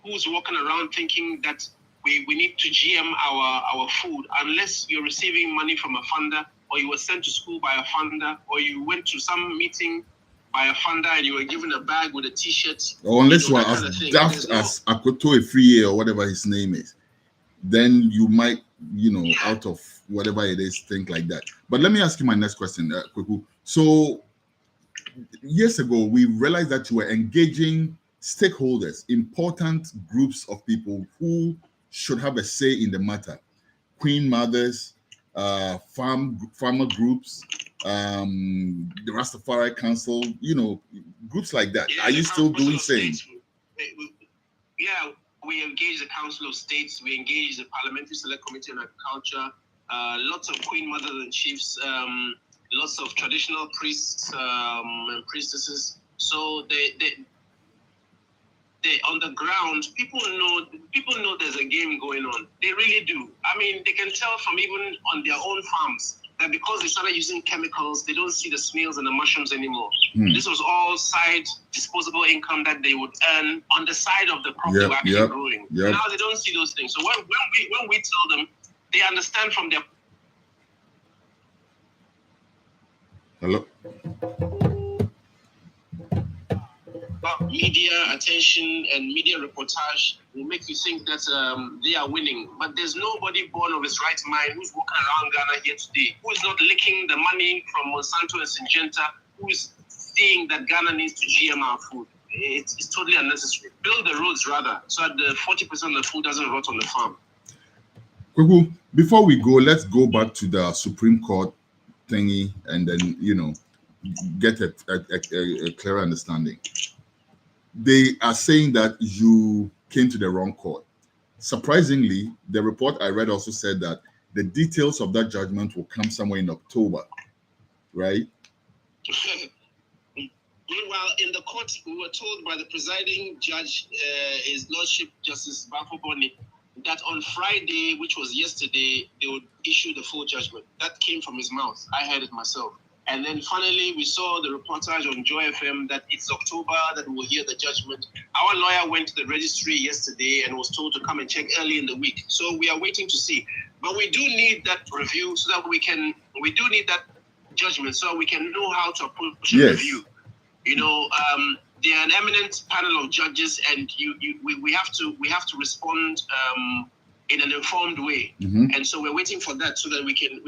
who's walking around thinking that we need to GM our food, unless you're receiving money from a funder, or you were sent to school by a funder, or you went to some meeting by a funder and you were given a bag with a T-shirt. Or unless you are as daft as Akoto Efriye or whatever his name is, then you might, out of whatever it is, think like that. But let me ask you my next question, Kweku. So years ago, we realized that you were engaging stakeholders, important groups of people who should have a say in the matter. Queen mothers, farmer groups, the Rastafari Council, groups like that. Yeah, Are you still doing same? Yeah, we engage the Council of States, we engage the Parliamentary Select Committee on Agriculture, lots of Queen mothers and chiefs, lots of traditional priests and priestesses. So they on the ground, people know there's a game going on. They really do. I mean, they can tell from even on their own farms that because they started using chemicals, they don't see the snails and the mushrooms anymore. This was all side disposable income that they would earn on the side of the crop they were actually growing. Now they don't see those things. So when we tell them, they understand from their media attention and media reportage will make you think that they are winning. But there's nobody born of his right mind who's walking around Ghana here today, who is not licking the money from Monsanto and Syngenta, who is seeing that Ghana needs to GM our food. It's totally unnecessary. Build the roads rather, so that the 40% of the food doesn't rot on the farm. Kweku, before we go, let's go back to the Supreme Court thingy and then, get a clearer understanding. They are saying that you came to the wrong court. Surprisingly, the report I read also said that the details of that judgment will come somewhere in October, right? Meanwhile, in the court, we were told by the presiding judge, His Lordship Justice Bafo Boni, that on Friday, which was yesterday, they would issue the full judgment. That came from his mouth. I heard it myself. And then finally, we saw the reportage on Joy FM that it's October that we will hear the judgment. Our lawyer went to the registry yesterday and was told to come and check early in the week. So we are waiting to see. But we do need that review so that we do need that judgment so we can know how to approach the review. they are an eminent panel of judges, and we have to respond in an informed way. And so we're waiting for that so that we can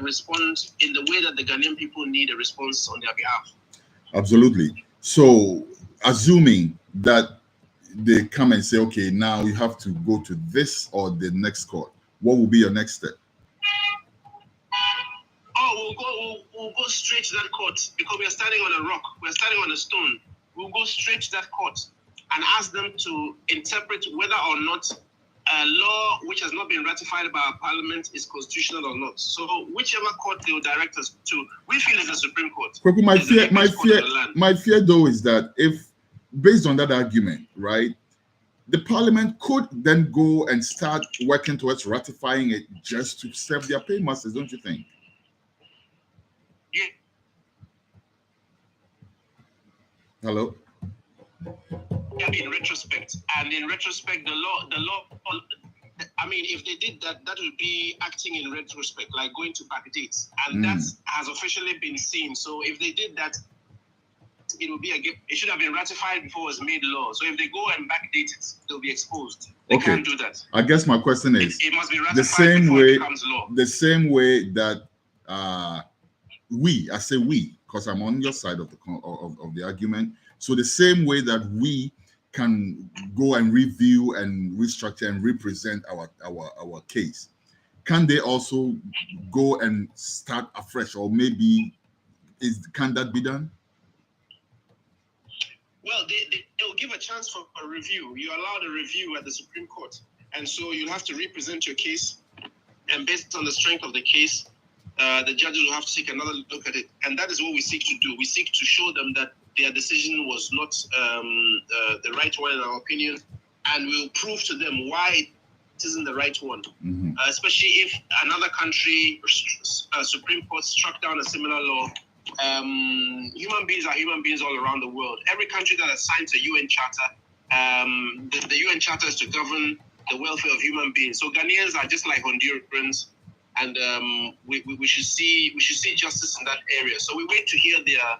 respond in the way that the Ghanaian people need a response on their behalf. Absolutely. So, assuming that they come and say, okay, now you have to go to this or the next court, what will be your next step? We'll go straight to that court because we are standing on a rock. We're standing on a stone. We'll go straight to that court and ask them to interpret whether or not a law which has not been ratified by our parliament is constitutional or not. So whichever court they will direct us to, we feel is the Supreme Court. Kwaku, my fear though is that if, based on that argument, right, the parliament could then go and start working towards ratifying it just to serve their paymasters, don't you think? Yeah. Hello? In retrospect, the law, I mean, if they did that, that would be acting in retrospect, like going to backdates, and that has officially been seen. So if they did that, it would be it should have been ratified before it was made law. So if they go and backdate it, they'll be exposed. They can't do that. I guess my question is, it must be ratified before it becomes law. The same way that I say we, because I'm on your side of the argument. So the same way that we can go and review and restructure and represent our case, can they also go and start afresh, or maybe can that be done? Well, they'll give a chance for a review. You're allowed a review at the Supreme Court, and so you'll have to represent your case, and based on the strength of the case, the judges will have to take another look at it, and that is what we seek to do. We seek to show them that their decision was not the right one in our opinion, and we'll prove to them why it isn't the right one. Especially if another country, Supreme Court, struck down a similar law. Human beings are human beings all around the world. Every country that has signed the UN Charter, the UN Charter is to govern the welfare of human beings. So Ghanaians are just like Hondurans, and we should see justice in that area. So we wait to hear their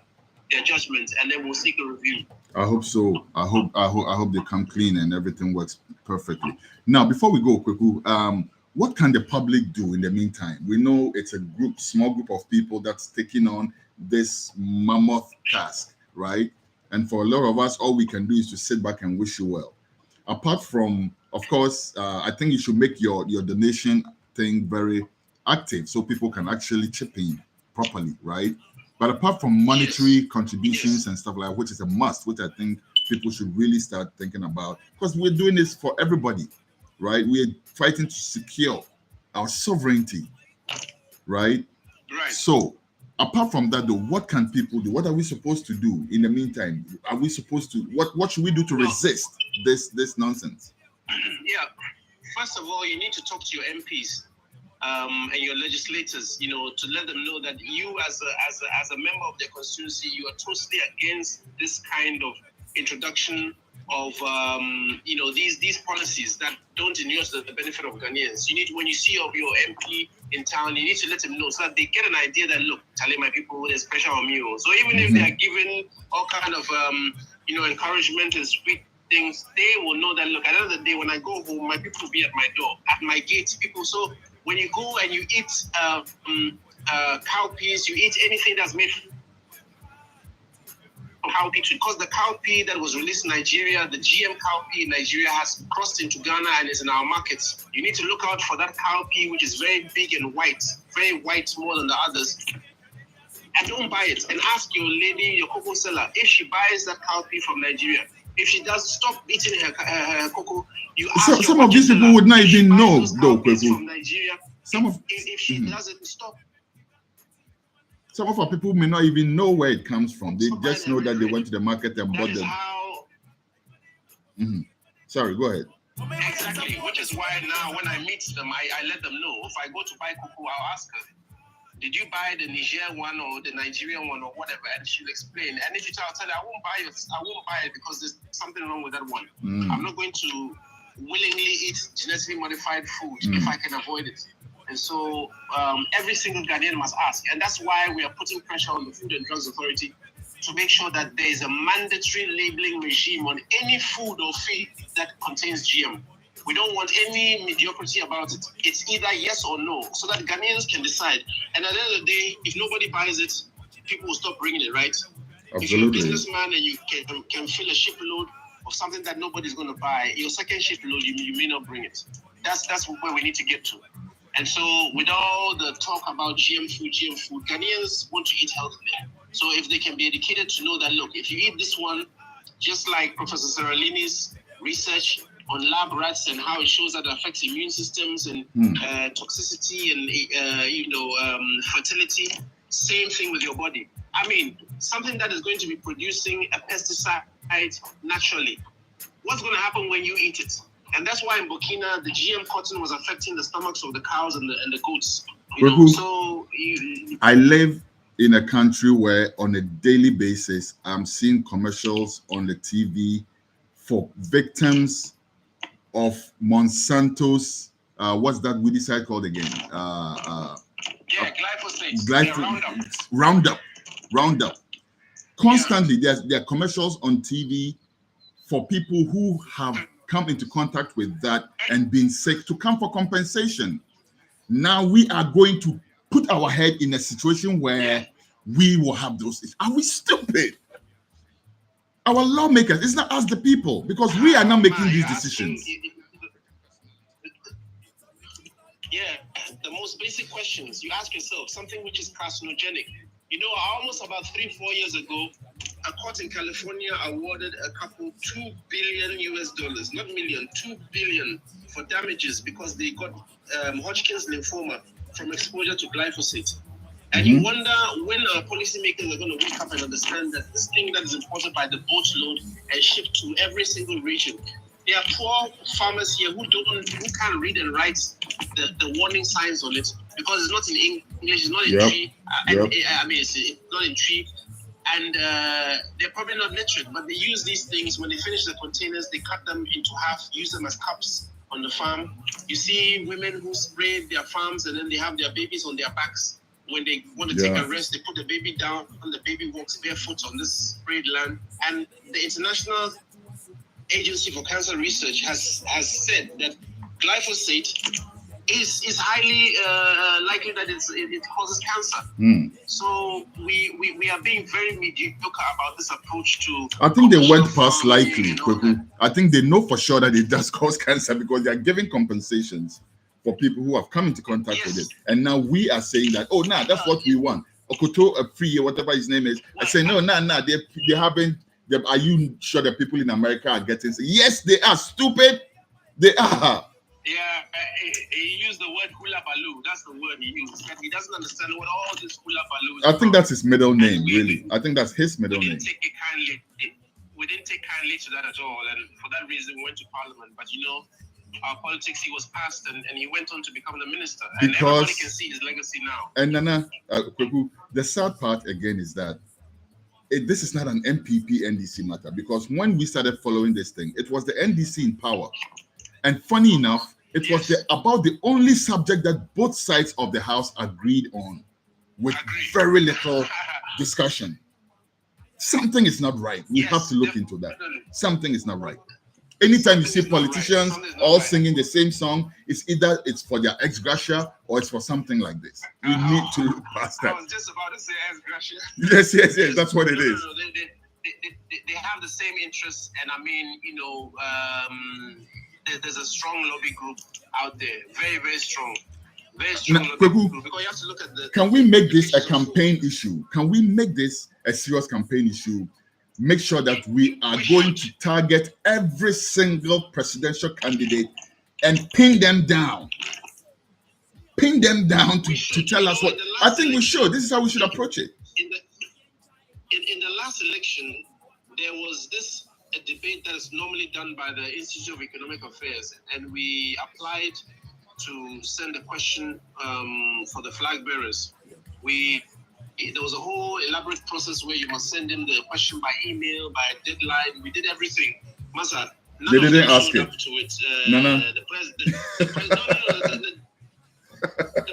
judgments, and then we'll seek a review. I hope so. I hope they come clean and everything works perfectly. Now, before we go, Kwaku, what can the public do in the meantime? We know it's a small group of people that's taking on this mammoth task, right? And for a lot of us, all we can do is to sit back and wish you well. Apart from, of course, I think you should make your donation thing very active so people can actually chip in properly, right? But apart from monetary contributions and stuff like that, which is a must, which I think people should really start thinking about, because we're doing this for everybody, right? We're fighting to secure our sovereignty, right? Right. So, apart from that, though, what can people do? What are we supposed to do in the meantime? Are we supposed to what should we do to resist this nonsense? Yeah. First of all, you need to talk to your MPs. And your legislators, to let them know that you, as a member of their constituency, you are totally against this kind of introduction of these policies that don't inure to the benefit of Ghanaians. You need, when you see your MP in town, you need to let them know so that they get an idea that, look, telling my people there's pressure on me. So even if they are given all kind of encouragement and sweet things, they will know that, look, at the end of the day, when I go home, my people will be at my door, at my gate. People, so when you go and you eat cowpeas, you eat anything that's made from cowpea, because the cowpea that was released in Nigeria, the GM cowpea in Nigeria, has crossed into Ghana and is in our markets. You need to look out for that cowpea, which is very big and white, very white more than the others. And don't buy it. And ask your lady, your cocoa seller, if she buys that cowpea from Nigeria. If she does, stop eating her cocoa. You ask some of these people would not even know, though. From Nigeria, if she doesn't, stop. Some of our people may not even know where it comes from. They just know that they went to the market and bought them. Sorry, go ahead. Exactly, which is why now when I meet them, I let them know. If I go to buy cocoa, I'll ask her, did you buy the Niger one or the Nigerian one or whatever? And she'll explain. And if you tell her, I won't buy it because there's something wrong with that one. I'm not going to willingly eat genetically modified food if I can avoid it. And so every single Ghanaian must ask. And that's why we are putting pressure on the Food and Drugs Authority to make sure that there is a mandatory labeling regime on any food or feed that contains GM. We don't want any mediocrity about it. It's either yes or no, so that Ghanaians can decide. And at the end of the day, if nobody buys it, people will stop bringing it, right? If you're a Absolutely. businessman and you can fill a shipload of something that nobody's going to buy, your second shipload, you may not bring it. That's where we need to get to. And so with all the talk about GM food, Ghanaians want to eat healthily. So if they can be educated to know that, look, if you eat this one, just like Professor Seralini's research on lab rats and how it shows that it affects immune systems and toxicity and fertility, same thing with your body. I mean, something that is going to be producing a pesticide naturally. What's going to happen when you eat it? And that's why in Burkina, the GM cotton was affecting the stomachs of the cows and the goats. I live in a country where on a daily basis, I'm seeing commercials on the TV for victims of Monsanto's, what's that weedicide called again? Glyphosate. Roundup. Constantly, there are commercials on TV for people who have come into contact with that and been sick to come for compensation. Now we are going to put our head in a situation where we will have those. Are we stupid? Our lawmakers, it's not us the people, because we are not making these decisions. The most basic questions you ask yourself, something which is carcinogenic. Almost about 3-4 years ago, a court in California awarded a couple $2 billion US, not million, $2 billion for damages because they got Hodgkin's lymphoma from exposure to glyphosate. And you wonder when our policymakers are going to wake up and understand that this thing that is imported by the boatload and shipped to every single region. There are poor farmers here who can't read and write the warning signs on it because it's not in English, it's not in tree. It's not in tree. And they're probably not literate, but they use these things. When they finish the containers, they cut them into half, use them as cups on the farm. You see women who spray their farms and then they have their babies on their backs. When they want to take a rest, they put the baby down and the baby walks barefoot on this sprayed land. And the International Agency for Cancer Research has said that glyphosate is highly likely that it causes cancer. So we are being very mediocre about this approach to. I think they went past likely. I think they know for sure that it does cause cancer because they are giving compensations for people who have come into contact with it. And now we are saying that, that's what we want. Okoto, a free, whatever his name is. I say, no, they haven't. Are you sure that people in America are getting sick? Yes, they are. Stupid. They are. Yeah, he used the word hula baloo. That's the word he used. He doesn't understand what all this hula baloo is. I think that's his middle name, really. I think that's his middle name. We didn't take kindly to that at all. And for that reason, we went to Parliament. But our politics, he was passed and he went on to become the minister. And everybody can see his legacy now. And Nana, the sad part again is that this is not an MPP NDC matter, because when we started following this thing, it was the NDC in power. And funny enough, it was about the only subject that both sides of the House agreed on with very little discussion. Something is not right. We have to look into that. Something is not right. Anytime you see politicians all singing the same song, it's either it's for their ex gratia or it's for something like this. You need to look past that. I was just about to say ex gratia. Yes, that's what it is. They have the same interests, and I mean, there's a strong lobby group out there, very, very strong. Very strong lobby group. Because you have to look at can we make this a campaign issue? Can we make this a serious campaign issue? Make sure that we are going to target every single presidential candidate and pin them down. Pin them down to tell us what. I think we should. This is how we should approach it. In the last election, there was a debate that is normally done by the Institute of Economic Affairs, and we applied to send a question for the flag bearers. There was a whole elaborate process where you must send in the question by email, by deadline. We did everything. Masa, they didn't ask it. The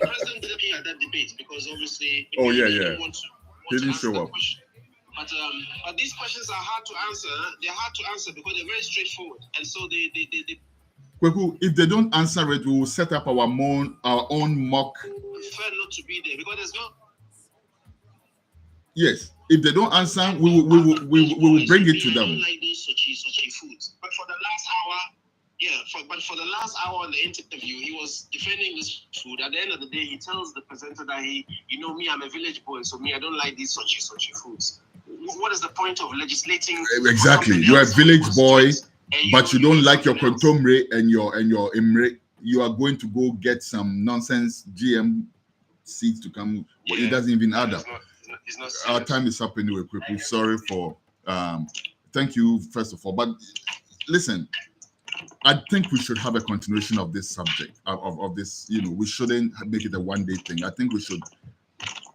president didn't be at that debate because obviously he didn't want to He didn't ask show the up. question. But these questions are hard to answer. They're hard to answer because they're very straightforward, and so they Kweku, if they don't answer it, we will set up our own mock. prefer not to be there because there's no. Yes, if they don't answer, we will bring it to I them. don't like those suchi foods. But for the last hour, but for the last hour on the interview, he was defending this food. At the end of the day, he tells the presenter that me, I'm a village boy, so me, I don't like these suchi foods. What is the point of legislating? Exactly, you're a village boy, but you don't like your kontomire and your imre. You are going to go get some nonsense GM seeds to come. Well, it doesn't even add up. Our time is up anyway, quickly. Sorry for thank you first of all, but listen, I think we should have a continuation of this subject of this. We shouldn't make it a one-day thing. I think we should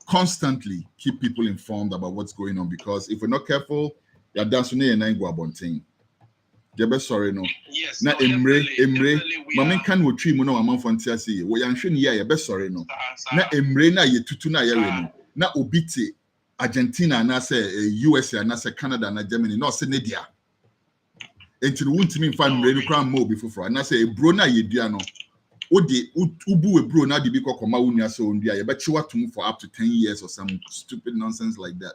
constantly keep people informed about what's going on, because if we're not careful, you're dancing and then go about thing. Sorry, no. Yes. Na emre mama kan wo twi mu no amanfo ntia se wo yanhwe ne ya be sorry no. Na emre na ye tutu na ya we no. Na obiti Argentina na say USA na say Canada na Germany na say nedia. Enti no wuntimi mfa emre no kra ma obi foforo na say ebro na ye dua no. Odi ubu ebro na de bi kokoma wunua so ondua ye be chiwa tum for up to 10 years or some stupid nonsense like that.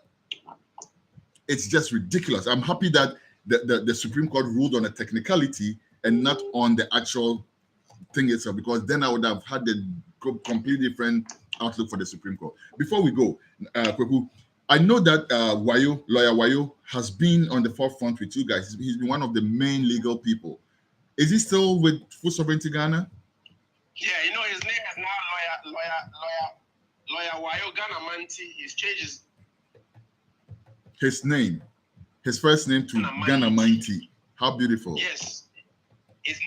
It's just ridiculous. I'm happy that the Supreme Court ruled on a technicality and not on the actual thing itself, because then I would have had a completely different outlook for the Supreme Court. Before we go, Kweku, I know that Lawyer Wayo has been on the forefront with you guys. He's been one of the main legal people. Is he still with Food Sovereignty Ghana? Yeah, his name is now Lawyer Wayo Ghana Manti. He's changed his name. His first name to Ghana Manti. How beautiful. Yes. He's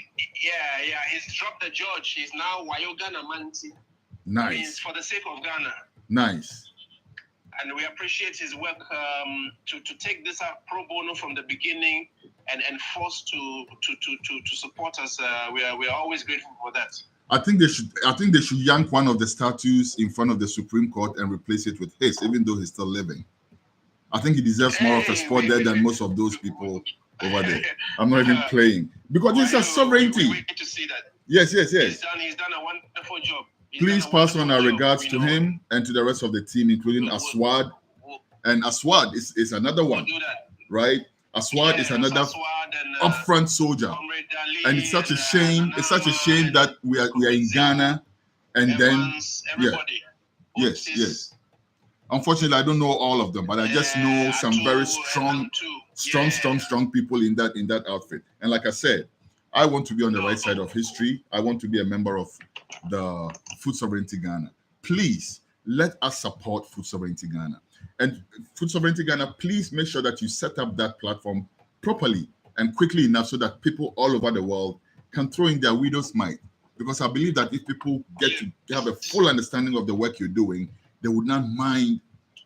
dropped the George. He's now Wayo Ghana Manti. Nice. Means for the sake of Ghana. Nice. And we appreciate his work to take this up pro bono from the beginning and force to support us. We are always grateful for that. I think they should yank one of the statues in front of the Supreme Court and replace it with his, even though he's still living. I think he deserves more of a spot there than most of those people over there. I'm not even playing, because it's a sovereignty. We wait to see that. Yes. He's done a wonderful job. Please pass on our regards to him and to the rest of the team, including Aswad. And Aswad is another one, right? Aswad is another upfront soldier, and it's such a shame. It's such a shame that we are in Ghana, and then yes. Unfortunately, I don't know all of them, but I just know some very strong people in that outfit. And like I said, I want to be on the right side of history. I want to be a member of the Food Sovereignty Ghana. Please let us support Food Sovereignty Ghana. And Food Sovereignty Ghana, please make sure that you set up that platform properly and quickly enough so that people all over the world can throw in their widow's mite. Because I believe that if people get to have a full understanding of the work you're doing, they would not mind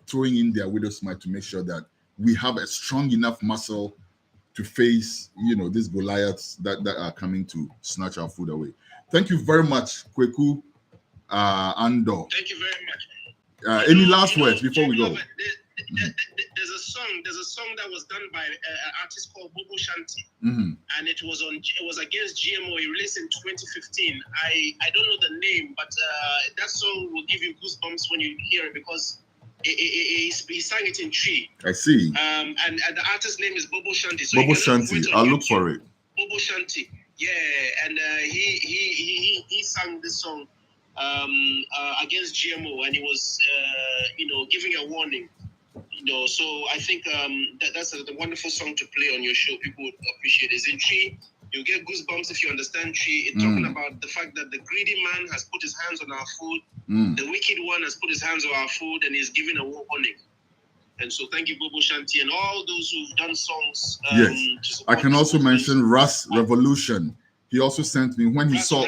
throwing in their widow's mite to make sure that we have a strong enough muscle to face, these Goliaths that are coming to snatch our food away. Thank you very much, Kweku Ando. Thank you very much. Any last words before we go? There's a song that was done by an artist called Bobo Shanti, and it was against GMO. He released in 2015. I don't know the name, but that song will give you goosebumps when you hear it, because he sang it in Tree. I see. And the artist's name is Bobo Shanti. So Bobo Shanti. I'll look for it. Bobo Shanti. Yeah, and he sang this song against GMO, and he was giving a warning. So I think that's a wonderful song to play on your show. People would appreciate it. It's in Tree. You get goosebumps if you understand Tree. It's talking about the fact that the greedy man has put his hands on our food. The wicked one has put his hands on our food, and he's giving a warning. And so thank you, Bobo Shanti, and all those who've done songs. Yes, I can also mention Ras Revolution. He also sent me, when he saw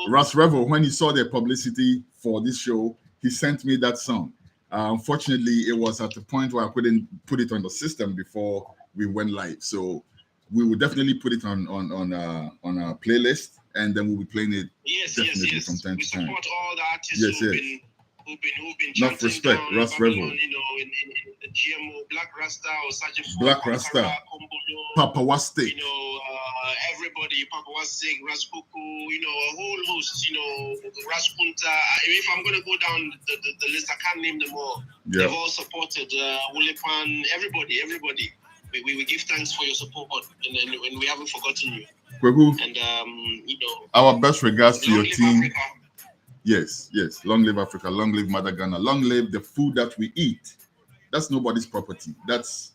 Ras Revel, when he saw the publicity for this show, he sent me that song. Unfortunately, it was at the point where I couldn't put it on the system before we went live. So we will definitely put it on our playlist, and then we'll be playing it definitely from time to time. We support all the artists who've been Enough respect, Ras Revel. In the GMO, Black Rasta, or Sergeant Black Rasta, Kombodo, Papawastik. Everybody, Papawastik, Raspuku, a whole host, Raspunta. If I'm going to go down the list, I can't name them all. Yeah. They've all supported Wulepan, everybody. We give thanks for your support, and we haven't forgotten you. Kweku, And our best regards to your live team. Africa. Yes. Long live Africa. Long live Mother Ghana. Long live the food that we eat. That's nobody's property. That's,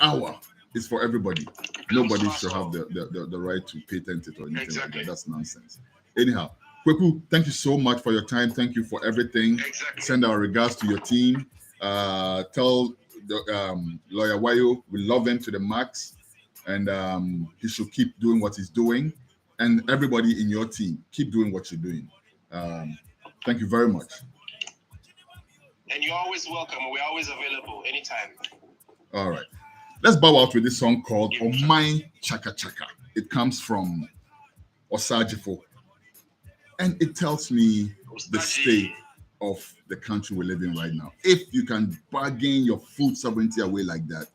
our. It's for everybody. Nobody should have the right to patent it or anything Exactly. like that. That's nonsense. Anyhow, Kweku, thank you so much for your time. Thank you for everything. Exactly. Send our regards to your team. Tell the Lawyer Wayo we love him to the max, and he should keep doing what he's doing. And everybody in your team, keep doing what you're doing. Thank you very much. And you're always welcome. We're always available anytime. All right. Let's bow out with this song called Omai Chaka Chaka. It comes from Osajifo. And it tells me the state of the country we live in right now. If you can bargain your food sovereignty away like that,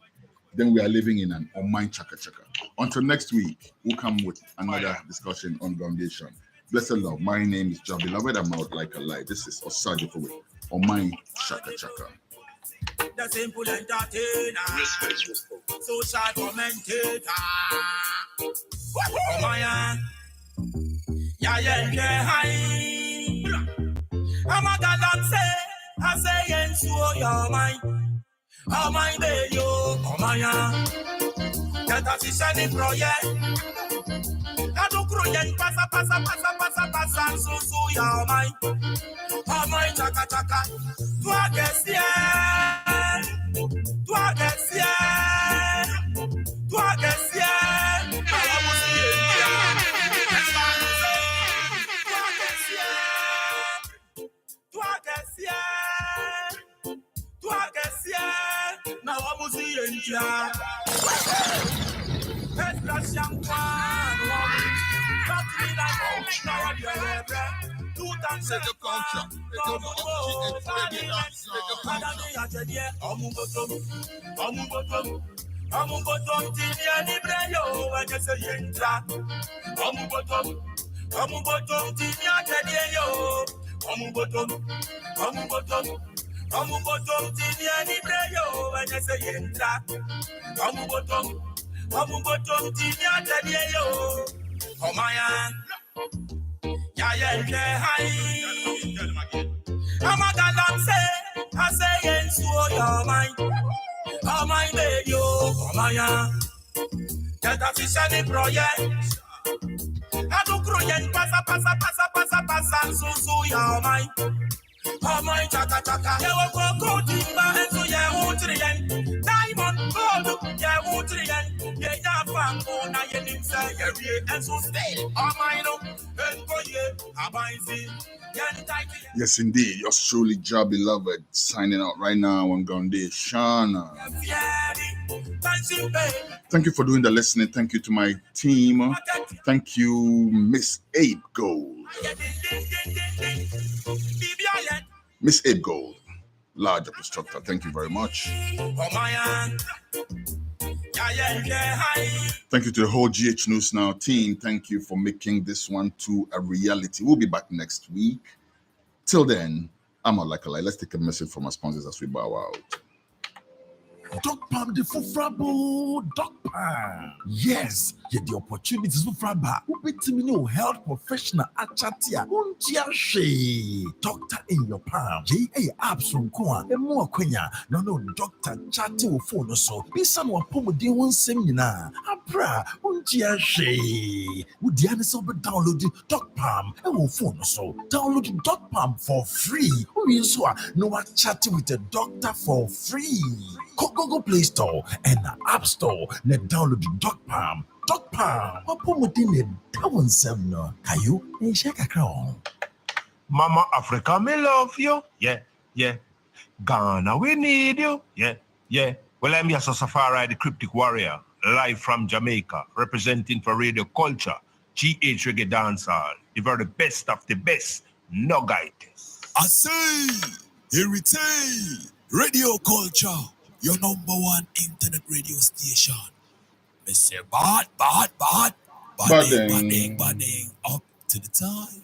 then we are living in an Omai Chaka Chaka. Until next week, we'll come with another discussion on Foundation. Blessed love. My name is Jah Beloved. I'm out like a light. This is Osajifo with Omai Chaka Chaka. The simple entertainer, social commentator. Oh my, yeah. I'm a galant say, I say, and so you're mine. Oh my baby, oh my, that is any project. I don't grow passa, so you're mine. Oh my, chaka. Toi que ciel, toi que ciel, now I'm seeing ya. C'est le culture. I'm a galant say, I say, and so you're mine. Oh my baby, oh my, that is any project. I don't grow yet, passa, so you're mine. Oh my, chaka, you will go timber and so you won't read. Diamond, gold, you won't read. Yeah, fam, go now, you didn't say, and so stay. Oh my, no, and go ye, Abaisi. Yes, indeed. Yours truly, Jah Beloved, signing out right now on Foundation. Thank you for doing the listening. Thank you to my team. Thank you, Miss Abe Gold. Miss Abe Gold, large instructor. Thank you very much. Thank you to the whole GH News Now team. Thank you for making this one to a reality. We'll be back next week. Till then, I'm out like a lie. Let's take a message from our sponsors as we bow out. Dog Palm the Fufrabo, Dog Palm. Yes, get the opportunities for Fraba. Who be to health professional at Chatia. Unjiashe. Doctor in your palm. J.A. apps from Kwa. And more Quenya. No, Doctor Chati will phone so. Be someone Pomo de one seminar. Abra. Unjiashe. Would the answer be download Dog Palm and will phone so. Download Dog Palm for free. Who is so? No one chatting with a doctor for free. Google Play Store and App Store. Let download Dog Palm. Dog Palm. Popomodine Town 7. Kayu and Shaka Crown. Mama Africa, me love you. Yeah. Ghana, we need you. Yeah. Well, I'm Yasa Safari, the cryptic warrior, live from Jamaica, representing for Radio Culture, GH Reggae Dancehall. The very best of the best. No guidance. I say, he retain Radio Culture, your number one internet radio station. Me say badding, up to the time.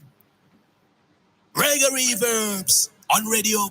Reggae Reverbs on Radio